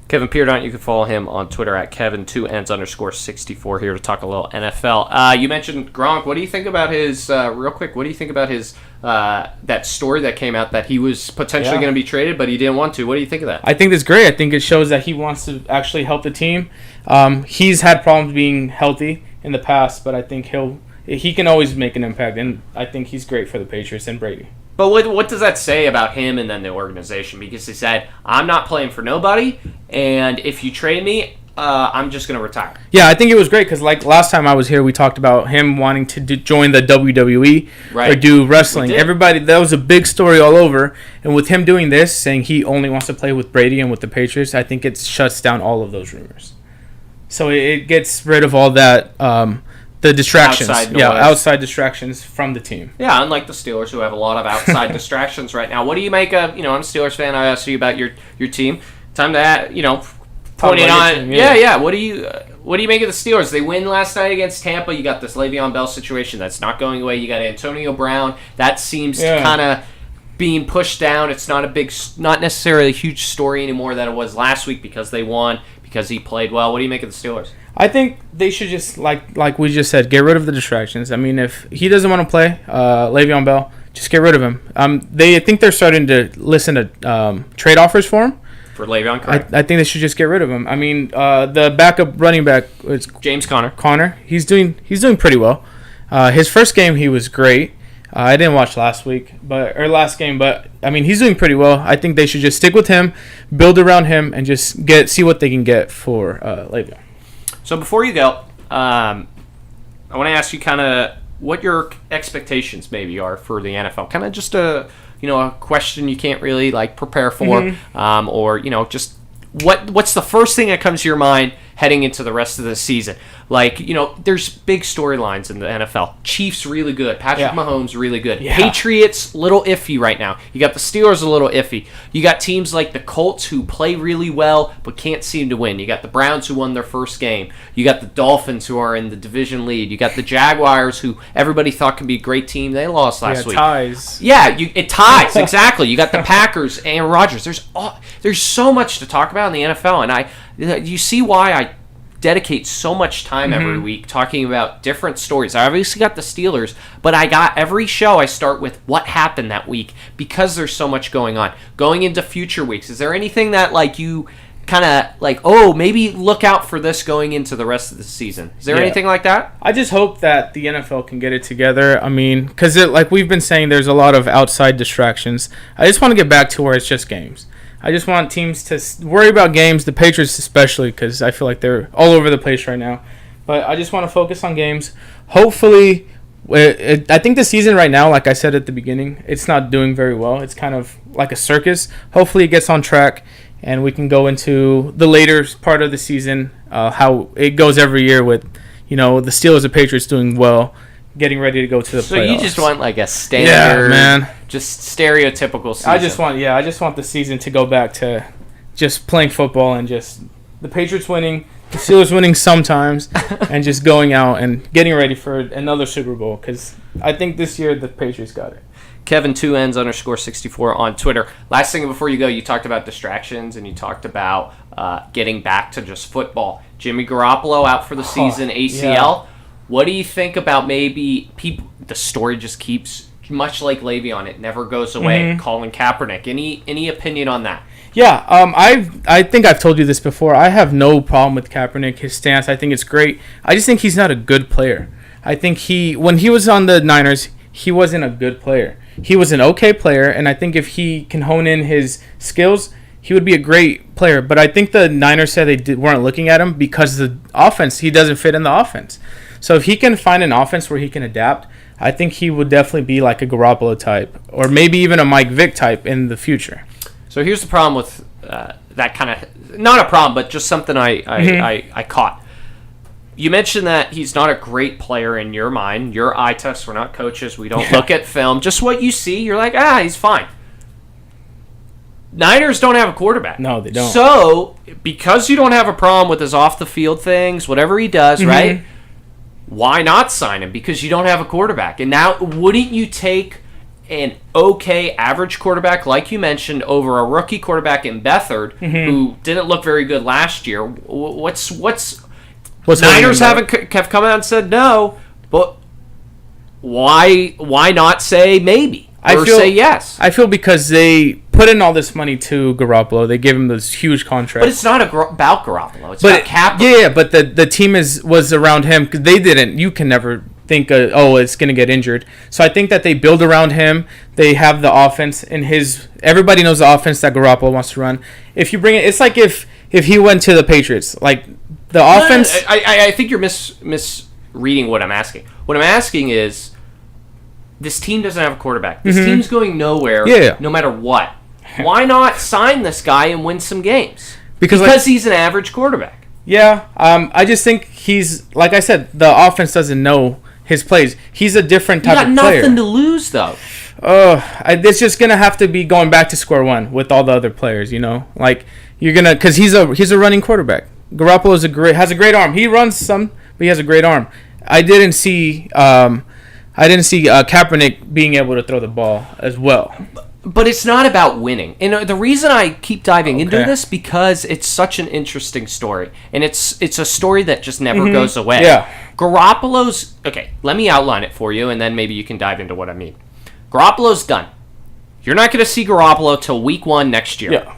S3: Kevin Peardon, you can follow him on Twitter at Kevin2ends_64 here to talk a little NFL. You mentioned Gronk. What do you think about his, real quick, what do you think about his, that story that came out that he was potentially going to be traded, but he didn't want to? What do you think of that?
S10: I think it's great. I think it shows that he wants to actually help the team. He's had problems being healthy in the past, but I think he can always make an impact, and I think he's great for the Patriots and Brady.
S3: But what does that say about him and then the organization? Because he said, I'm not playing for nobody, and if you trade me, I'm just going to retire.
S10: Yeah, I think it was great because like last time I was here, we talked about him wanting to join the WWE or do wrestling. Everybody, that was a big story all over. And with him doing this, saying he only wants to play with Brady and with the Patriots, I think it shuts down all of those rumors. So it gets rid of all that... the distractions. Outside distractions from the team.
S3: Yeah, unlike the Steelers, who have a lot of outside distractions right now. What do you make of, I'm a Steelers fan, I asked you about your team. Time to, point it on. Yeah. What do you make of the Steelers? They win last night against Tampa. You got this Le'Veon Bell situation that's not going away. You got Antonio Brown. That seems to kind of being pushed down. It's not not necessarily a huge story anymore than it was last week because they won, because he played well. What do you make of the Steelers?
S10: I think they should just, like we just said, get rid of the distractions. I mean, if he doesn't want to play, Le'Veon Bell, just get rid of him. I think they're starting to listen to trade offers for him.
S3: For Le'Veon, correct.
S10: I think they should just get rid of him. I mean, the backup running back is
S3: James Conner.
S10: He's doing pretty well. His first game, he was great. I didn't watch last game, but I mean, he's doing pretty well. I think they should just stick with him, build around him, and just see what they can get for Le'Veon.
S3: So before you go, I want to ask you kind of what your expectations maybe are for the NFL. Kind of just a question you can't really prepare for, or just what's the first thing that comes to your mind heading into the rest of the season? There's big storylines in the NFL. Chiefs really good. Patrick Mahomes really good. Yeah. Patriots little iffy right now. You got the Steelers a little iffy. You got teams like the Colts who play really well but can't seem to win. You got the Browns who won their first game. You got the Dolphins who are in the division lead. You got the Jaguars who everybody thought could be a great team. They lost last week.
S10: Ties.
S3: Yeah, it ties exactly. You got the Packers, Aaron Rodgers. There's so much to talk about in the NFL, and you see why I dedicate so much time every week talking about different stories. I obviously got the Steelers, but I got every show I start with what happened that week because there's so much going on. Going into future weeks, is there anything that you kind of maybe look out for this going into the rest of the season? Is there anything like that?
S10: I just hope that the NFL can get it together. I mean, because like we've been saying, there's a lot of outside distractions. I just want to get back to where it's just games. I just want teams to worry about games, the Patriots especially, because I feel like they're all over the place right now. But I just want to focus on games. Hopefully, I think the season right now, like I said at the beginning, it's not doing very well. It's kind of like a circus. Hopefully it gets on track, and we can go into the later part of the season, how it goes every year with, the Steelers and Patriots doing well, getting ready to go to the playoffs.
S3: So you just want a standard, just stereotypical season.
S10: I just want the season to go back to just playing football and just the Patriots winning, the Steelers winning sometimes, and just going out and getting ready for another Super Bowl, because I think this year the Patriots got it.
S3: Kevin2ends_64 on Twitter. Last thing before you go, you talked about distractions and you talked about getting back to just football. Jimmy Garoppolo out for the season, ACL. Yeah. What do you think about maybe the story just keeps, much like Le'Veon, it never goes away, Colin Kaepernick. Any opinion on that?
S10: Yeah, I think I've told you this before. I have no problem with Kaepernick, his stance. I think it's great. I just think he's not a good player. I think when he was on the Niners, he wasn't a good player. He was an okay player, and I think if he can hone in his skills, he would be a great player. But I think the Niners said they weren't looking at him because the offense, he doesn't fit in the offense. So if he can find an offense where he can adapt, I think he would definitely be like a Garoppolo type, or maybe even a Mike Vick type in the future.
S3: So here's the problem with that kind of, not a problem, but just something I caught. You mentioned that he's not a great player in your mind. Your eye test, we're not coaches. We don't look at film. Just what you see, you're like, he's fine. Niners don't have a quarterback.
S10: No, they don't.
S3: So, because you don't have a problem with his off-the-field things, whatever he does, right, why not sign him? Because you don't have a quarterback. And now, wouldn't you take an okay average quarterback, like you mentioned, over a rookie quarterback in Beathard, who didn't look very good last year? What's Niners have come out and said no, but why not say maybe or say yes?
S10: I feel because they put in all this money to Garoppolo, they gave him this huge contract.
S3: But it's not about Garoppolo. It's about capital.
S10: Yeah, but the team was around him because they didn't. You can never think, it's going to get injured. So I think that they build around him. They have the offense in his. Everybody knows the offense that Garoppolo wants to run. If you bring it, it's like if he went to the Patriots, like. The offense.
S3: I think you're misreading what I'm asking. What I'm asking is, this team doesn't have a quarterback. This team's going nowhere. No matter what. Why not sign this guy and win some games? Because he's an average quarterback.
S10: Yeah. I just think he's, like I said, the offense doesn't know his plays. He's a different type of player.
S3: You got nothing to lose, though.
S10: It's just gonna have to be going back to square one with all the other players. Like you're gonna, because he's a running quarterback. Garoppolo has a great arm. He runs some, but he has a great arm. I didn't see Kaepernick being able to throw the ball as well.
S3: But it's not about winning. And the reason I keep diving into this, because it's such an interesting story, and it's a story that just never goes away.
S10: Yeah.
S3: Garoppolo's okay. Let me outline it for you, and then maybe you can dive into what I mean. Garoppolo's done. You're not going to see Garoppolo till week 1 next year.
S10: Yeah.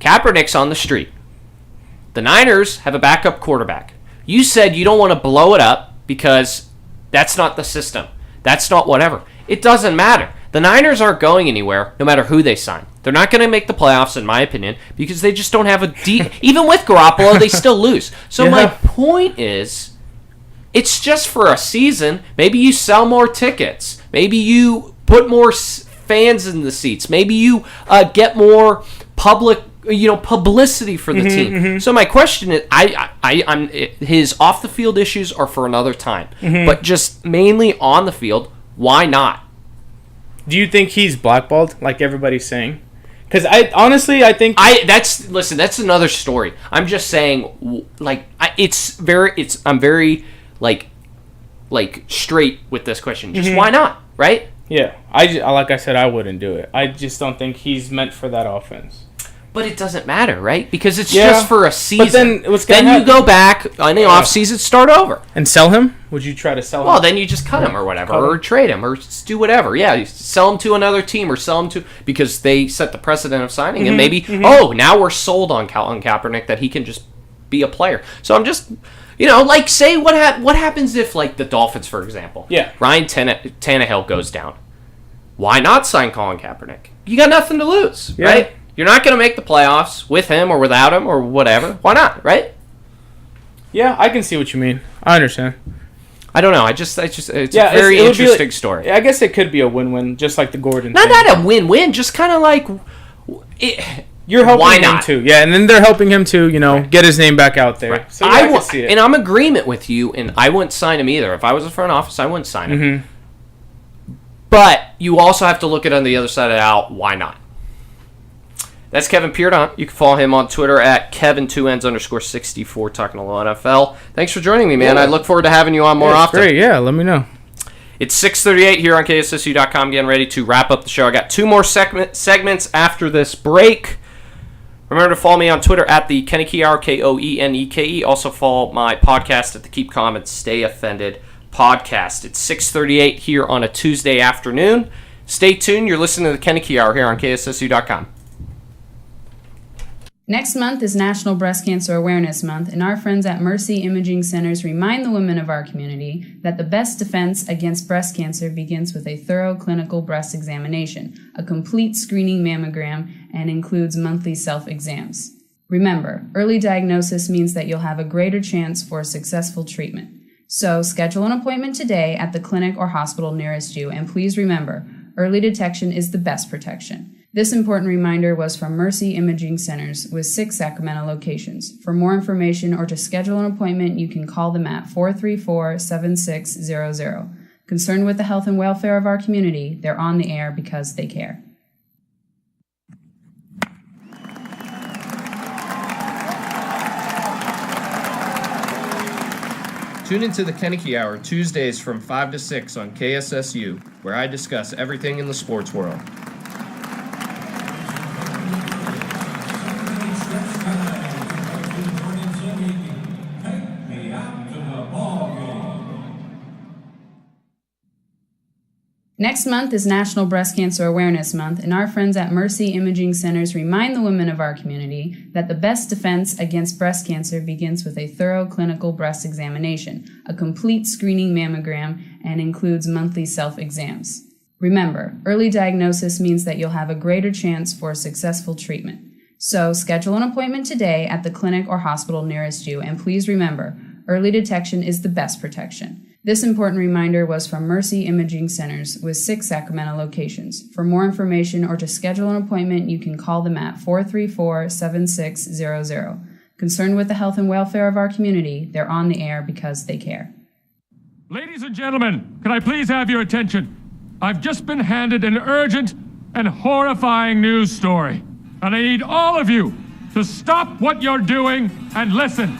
S3: Kaepernick's on the street. The Niners have a backup quarterback. You said you don't want to blow it up because that's not the system. That's not whatever. It doesn't matter. The Niners aren't going anywhere no matter who they sign. They're not going to make the playoffs, in my opinion, because they just don't have a deep... Even with Garoppolo, they still lose. So my point is, it's just for a season. Maybe you sell more tickets. Maybe you put more fans in the seats. Maybe you get more publicity for the team. So my question is, I'm his off the field issues are for another time, but just mainly on the field, why not?
S10: Do you think he's blackballed, like everybody's saying? Because I think
S3: that's another story. I'm just saying, like, I'm very straight with this question. Just why not, right?
S10: Yeah, like I said, I wouldn't do it. I just don't think he's meant for that offense.
S3: But it doesn't matter, right? Because it's just for a season.
S10: But then what's going to happen?
S3: You go back on the offseason, start over.
S10: And sell him? Would you try to sell him?
S3: Well, then you just cut him or whatever, or trade him, or do whatever. Yeah, you sell him to another team, or sell him to... Because they set the precedent of signing him. Maybe, now we're sold on Kaepernick that he can just be a player. So I'm just... say what happens if, like, the Dolphins, for example.
S10: Yeah.
S3: Ryan Tannehill goes down. Why not sign Colin Kaepernick? You got nothing to lose, right? You're not going to make the playoffs with him or without him or whatever. Why not, right?
S10: Yeah, I can see what you mean. I understand.
S3: I don't know. It's a very interesting story.
S10: I guess it could be a win-win, just like the Gordon thing.
S3: Not a win-win, just kind of like...
S10: You're helping him too. Yeah, and then they're helping him to, get his name back out there.
S3: Right.
S10: So I can see it.
S3: And I'm in agreement with you, and I wouldn't sign him either. If I was a front office, I wouldn't sign him. But you also have to look at it on the other side of the aisle. Why not? That's Kevin Peardon. You can follow him on Twitter at Kevin2Ns_64, talking a little NFL. Thanks for joining me, man. I look forward to having you on more often.
S10: Great, yeah, let me know.
S3: It's 6:38 here on KSSU.com, getting ready to wrap up the show. I got 2 more segments after this break. Remember to follow me on Twitter at the Koeneke Hour, Koeneke. Also follow my podcast at the Keep Calm and Stay Offended podcast. It's 6:38 here on a Tuesday afternoon. Stay tuned. You're listening to the Koeneke Hour here on KSSU.com.
S4: Next month is National Breast Cancer Awareness Month, and our friends at Mercy Imaging Centers remind the women of our community that the best defense against breast cancer begins with a thorough clinical breast examination, a complete screening mammogram, and includes monthly self-exams. Remember, early diagnosis means that you'll have a greater chance for successful treatment. So schedule an appointment today at the clinic or hospital nearest you, and please remember, early detection is the best protection. This important reminder was from Mercy Imaging Centers with 6 Sacramento locations. For more information or to schedule an appointment, you can call them at 434-7600. Concerned with the health and welfare of our community, they're on the air because they care.
S3: Tune into the Koeneke Hour Tuesdays from 5 to 6 on KSSU, where I discuss everything in the sports world.
S4: Next month is National Breast Cancer Awareness Month, and our friends at Mercy Imaging Centers remind the women of our community that the best defense against breast cancer begins with a thorough clinical breast examination, a complete screening mammogram, and includes monthly self-exams. Remember, early diagnosis means that you'll have a greater chance for successful treatment. So schedule an appointment today at the clinic or hospital nearest you, and please remember, early detection is the best protection. This important reminder was from Mercy Imaging Centers with 6 Sacramento locations. For more information or to schedule an appointment, you can call them at 434-7600. Concerned with the health and welfare of our community, they're on the air because they care.
S1: Ladies and gentlemen, can I please have your attention? I've just been handed an urgent and horrifying news story, and I need all of you to stop what you're doing and listen.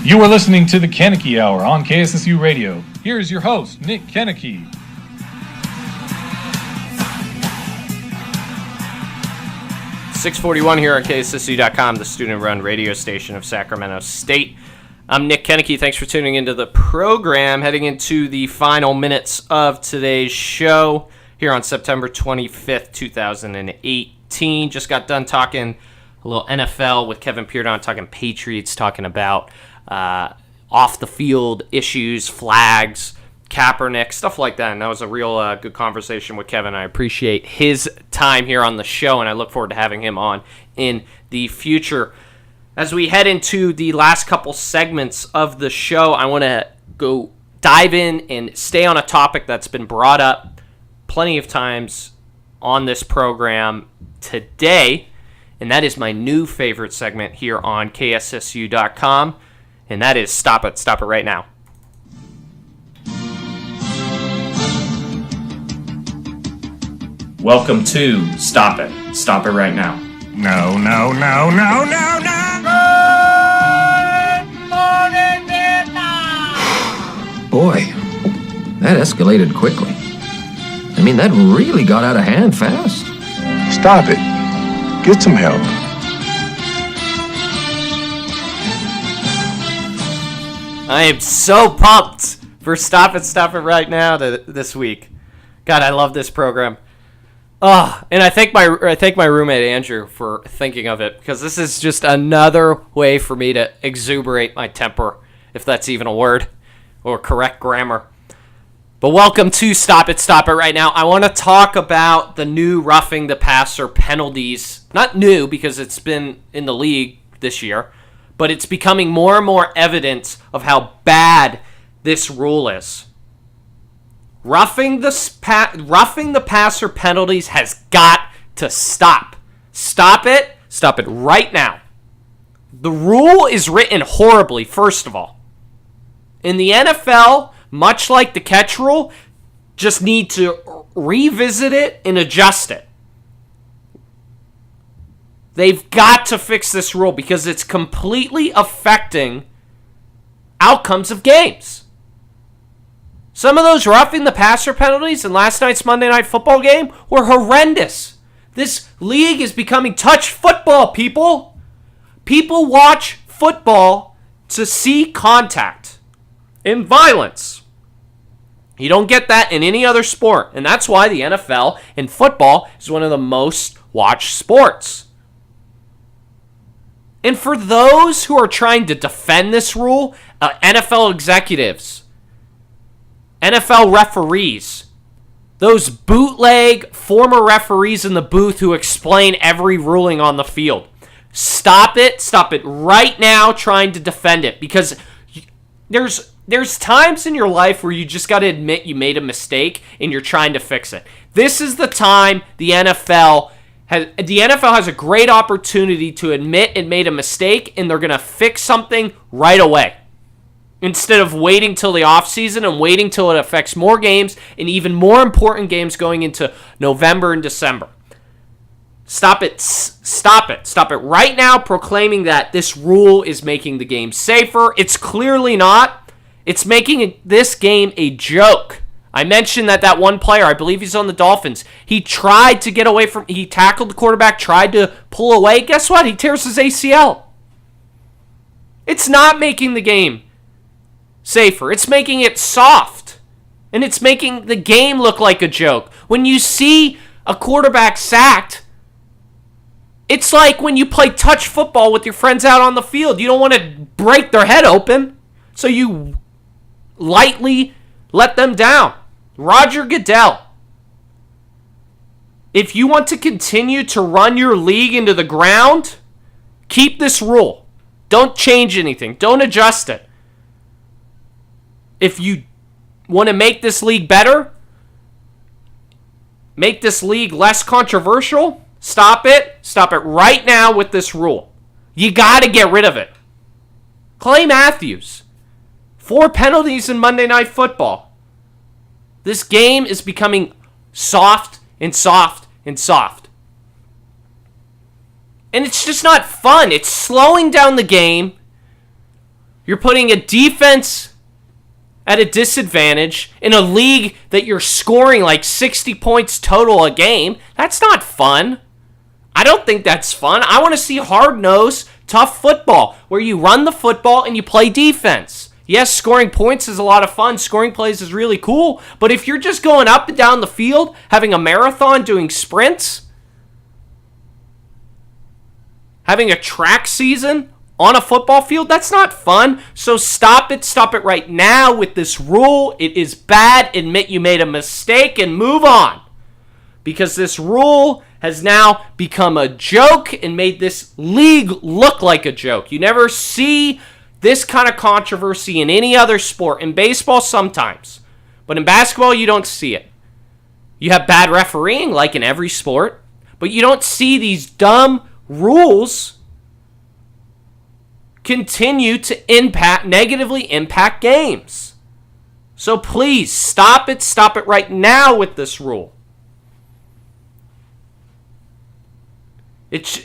S2: You are listening to the Koeneke Hour on KSSU Radio. Here is your host, Nick Koeneke.
S3: .641 here on KSSU.com, the student-run radio station of Sacramento State. I'm Nick Koeneke. Thanks for tuning into the program. Heading into the final minutes of today's show here on September 25th, 2018. Just got done talking a little NFL with Kevin Peardon, talking Patriots, talking about off-the-field issues, flags, Kaepernick, stuff like that. And that was a real good conversation with Kevin. I appreciate his time here on the show, and I look forward to having him on in the future. As we head into the last couple segments of the show, I want to go dive in and stay on a topic that's been brought up plenty of times on this program today, and that is my new favorite segment here on KSSU.com, and that is Stop It Right Now. Welcome to Stop It Right Now.
S11: No.
S12: Boy, that escalated quickly. I mean, that really got out of hand fast.
S11: Stop it. Get some help.
S3: I am so pumped for Stop It Right Now this week. God, I love this program. And I thank my roommate Andrew for thinking of it, because this is just another way for me to exuberate my temper, if that's even a word, or correct grammar. But welcome to Stop It Right Now. I want to talk about the new roughing the passer penalties. Not new, because it's been in the league this year, but it's becoming more and more evidence of how bad this rule is. Roughing the passer penalties has got to stop. Stop it right now. The rule is written horribly, first of all. In the NFL, much like the catch rule, just need to revisit it and adjust it. They've got to fix this rule because it's completely affecting outcomes of games. Some of those roughing the passer penalties in last night's Monday Night Football game were horrendous. This league is becoming touch football, people. People watch football to see contact and violence. You don't get that in any other sport, and that's why the NFL and football is one of the most watched sports. And for those who are trying to defend this rule, NFL executives, NFL referees, those bootleg former referees in the booth who explain every ruling on the field. Stop it. Stop it right now trying to defend it, because there's times in your life where you just got to admit you made a mistake and you're trying to fix it. This is the time the NFL has a great opportunity to admit it made a mistake, and they're going to fix something right away, instead of waiting till the offseason and waiting till it affects more games and even more important games going into November and December. Stop it. Stop it. Stop it right now proclaiming that this rule is making the game safer. It's clearly not. It's making this game a joke. I mentioned that one player, I believe he's on the Dolphins, he tried to get away from, he tackled the quarterback, tried to pull away. Guess what? He tears his ACL. It's not making the game safer. It's making it soft. And it's making the game look like a joke. When you see a quarterback sacked, it's like when you play touch football with your friends out on the field. You don't want to break their head open, so you lightly let them down. Roger Goodell, if you want to continue to run your league into the ground, keep this rule. Don't change anything. Don't adjust it. If you want to make this league better, make this league less controversial, stop it. Stop it right now with this rule. You got to get rid of it. Clay Matthews, 4 penalties in Monday Night Football. This game is becoming soft and soft and soft. And it's just not fun. It's slowing down the game. You're putting a defense at a disadvantage in a league that you're scoring like 60 points total a game. That's not fun. I don't think that's fun. I want to see hard-nosed, tough football where you run the football and you play defense. Yes, scoring points is a lot of fun. Scoring plays is really cool. But if you're just going up and down the field, having a marathon, doing sprints, having a track season on a football field, that's not fun. So stop it. Stop it right now with this rule. It is bad. Admit you made a mistake and move on. Because this rule has now become a joke and made this league look like a joke. You never see this kind of controversy in any other sport. In baseball, sometimes. But in basketball, you don't see it. You have bad refereeing, like in every sport. But you don't see these dumb rules continue to negatively impact games. So please, stop it. Stop it right now with this rule. It's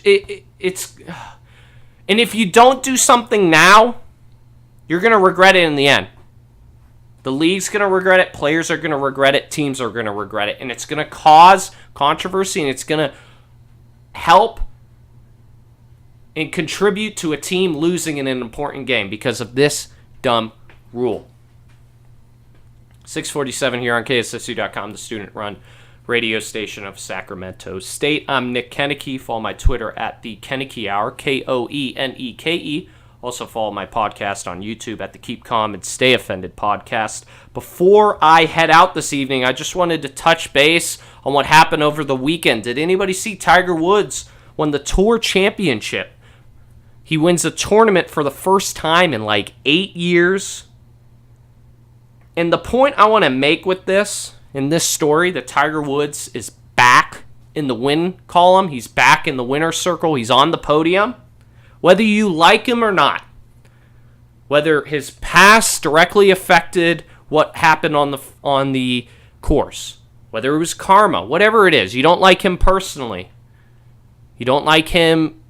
S3: and if you don't do something now, you're going to regret it in the end. The league's going to regret it. Players are going to regret it. Teams are going to regret it. And it's going to cause controversy, and it's going to help and contribute to a team losing in an important game because of this dumb rule. 647 here on KSSU.com, the student-run radio station of Sacramento State. I'm Nick Koeneke. Follow my Twitter at the Koeneke Hour, Koeneke. Also follow my podcast on YouTube at the Keep Calm and Stay Offended podcast. Before I head out this evening, I just wanted to touch base on what happened over the weekend. Did anybody see Tiger Woods won the Tour Championship? He wins a tournament for the first time in like 8 years. And the point I want to make with this, in this story, that Tiger Woods is back in the win column. He's back in the winner's circle. He's on the podium. Whether you like him or not, whether his past directly affected what happened on the course, whether it was karma, whatever it is, you don't like him personally, you don't like him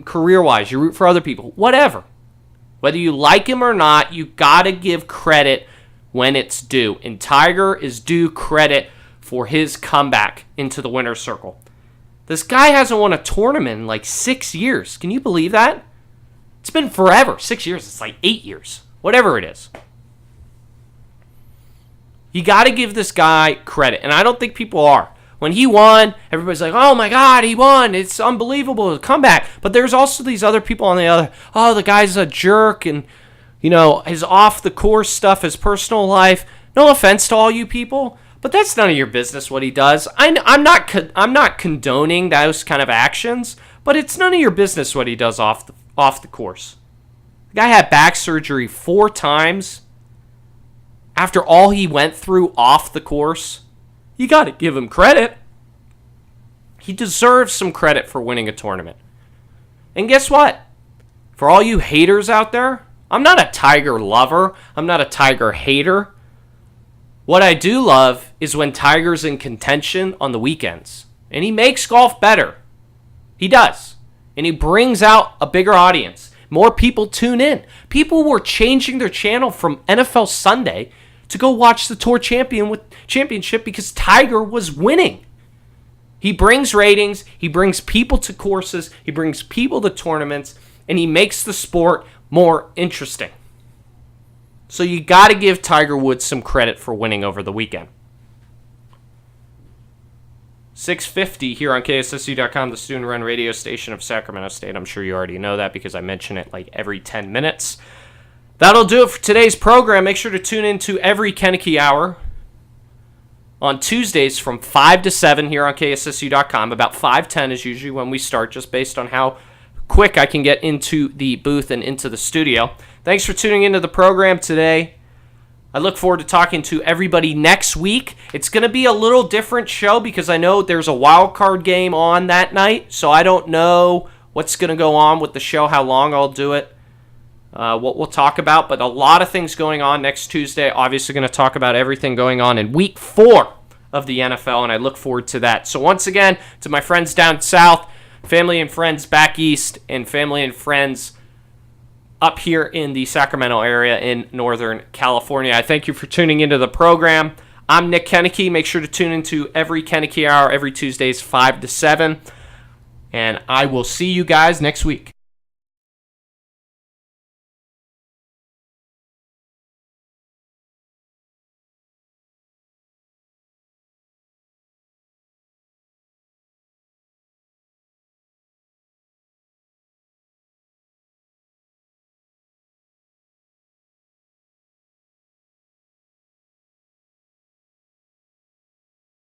S3: career-wise, you root for other people, whatever. Whether you like him or not, you gotta give credit when it's due. And Tiger is due credit for his comeback into the winner's circle. This guy hasn't won a tournament in like 6 years. Can you believe that? It's been forever. 6 years. It's like 8 years. Whatever it is. You got to give this guy credit. And I don't think people are. When he won, everybody's like, oh my God, he won. It's unbelievable. Comeback. But there's also these other people on the other, oh, the guy's a jerk. And, you know, his off the course stuff, his personal life. No offense to all you people. But that's none of your business what he does. I'm not condoning those kind of actions, but it's none of your business what he does off the course. The guy had back surgery 4 times. After all he went through off the course, you got to give him credit. He deserves some credit for winning a tournament. And guess what? For all you haters out there, I'm not a Tiger lover. I'm not a Tiger hater. What I do love is when Tiger's in contention on the weekends. And he makes golf better. He does. And he brings out a bigger audience. More people tune in. People were changing their channel from NFL Sunday to go watch the Tour Championship because Tiger was winning. He brings ratings. He brings people to courses. He brings people to tournaments. And he makes the sport more interesting. So you got to give Tiger Woods some credit for winning over the weekend. 6:50 here on KSSU.com, the student-run radio station of Sacramento State. I'm sure you already know that because I mention it like every 10 minutes. That'll do it for today's program. Make sure to tune in to every Koeneke Hour on Tuesdays from 5 to 7 here on KSSU.com. About 5:10 is usually when we start, just based on how quick I can get into the booth and into the studio. Thanks for tuning into the program today. I look forward to talking to everybody next week. It's going to be a little different show because I know there's a wild card game on that night, so I don't know what's going to go on with the show, how long I'll do it, what we'll talk about, but a lot of things going on next Tuesday. Obviously going to talk about everything going on in Week 4 of the NFL, and I look forward to that. So once again, to my friends down south, family and friends back east, and family and friends up here in the Sacramento area in Northern California, I thank you for tuning into the program. I'm Nick Koeneke. Make sure to tune into every Koeneke Hour every Tuesdays 5 to 7. And I will see you guys next week.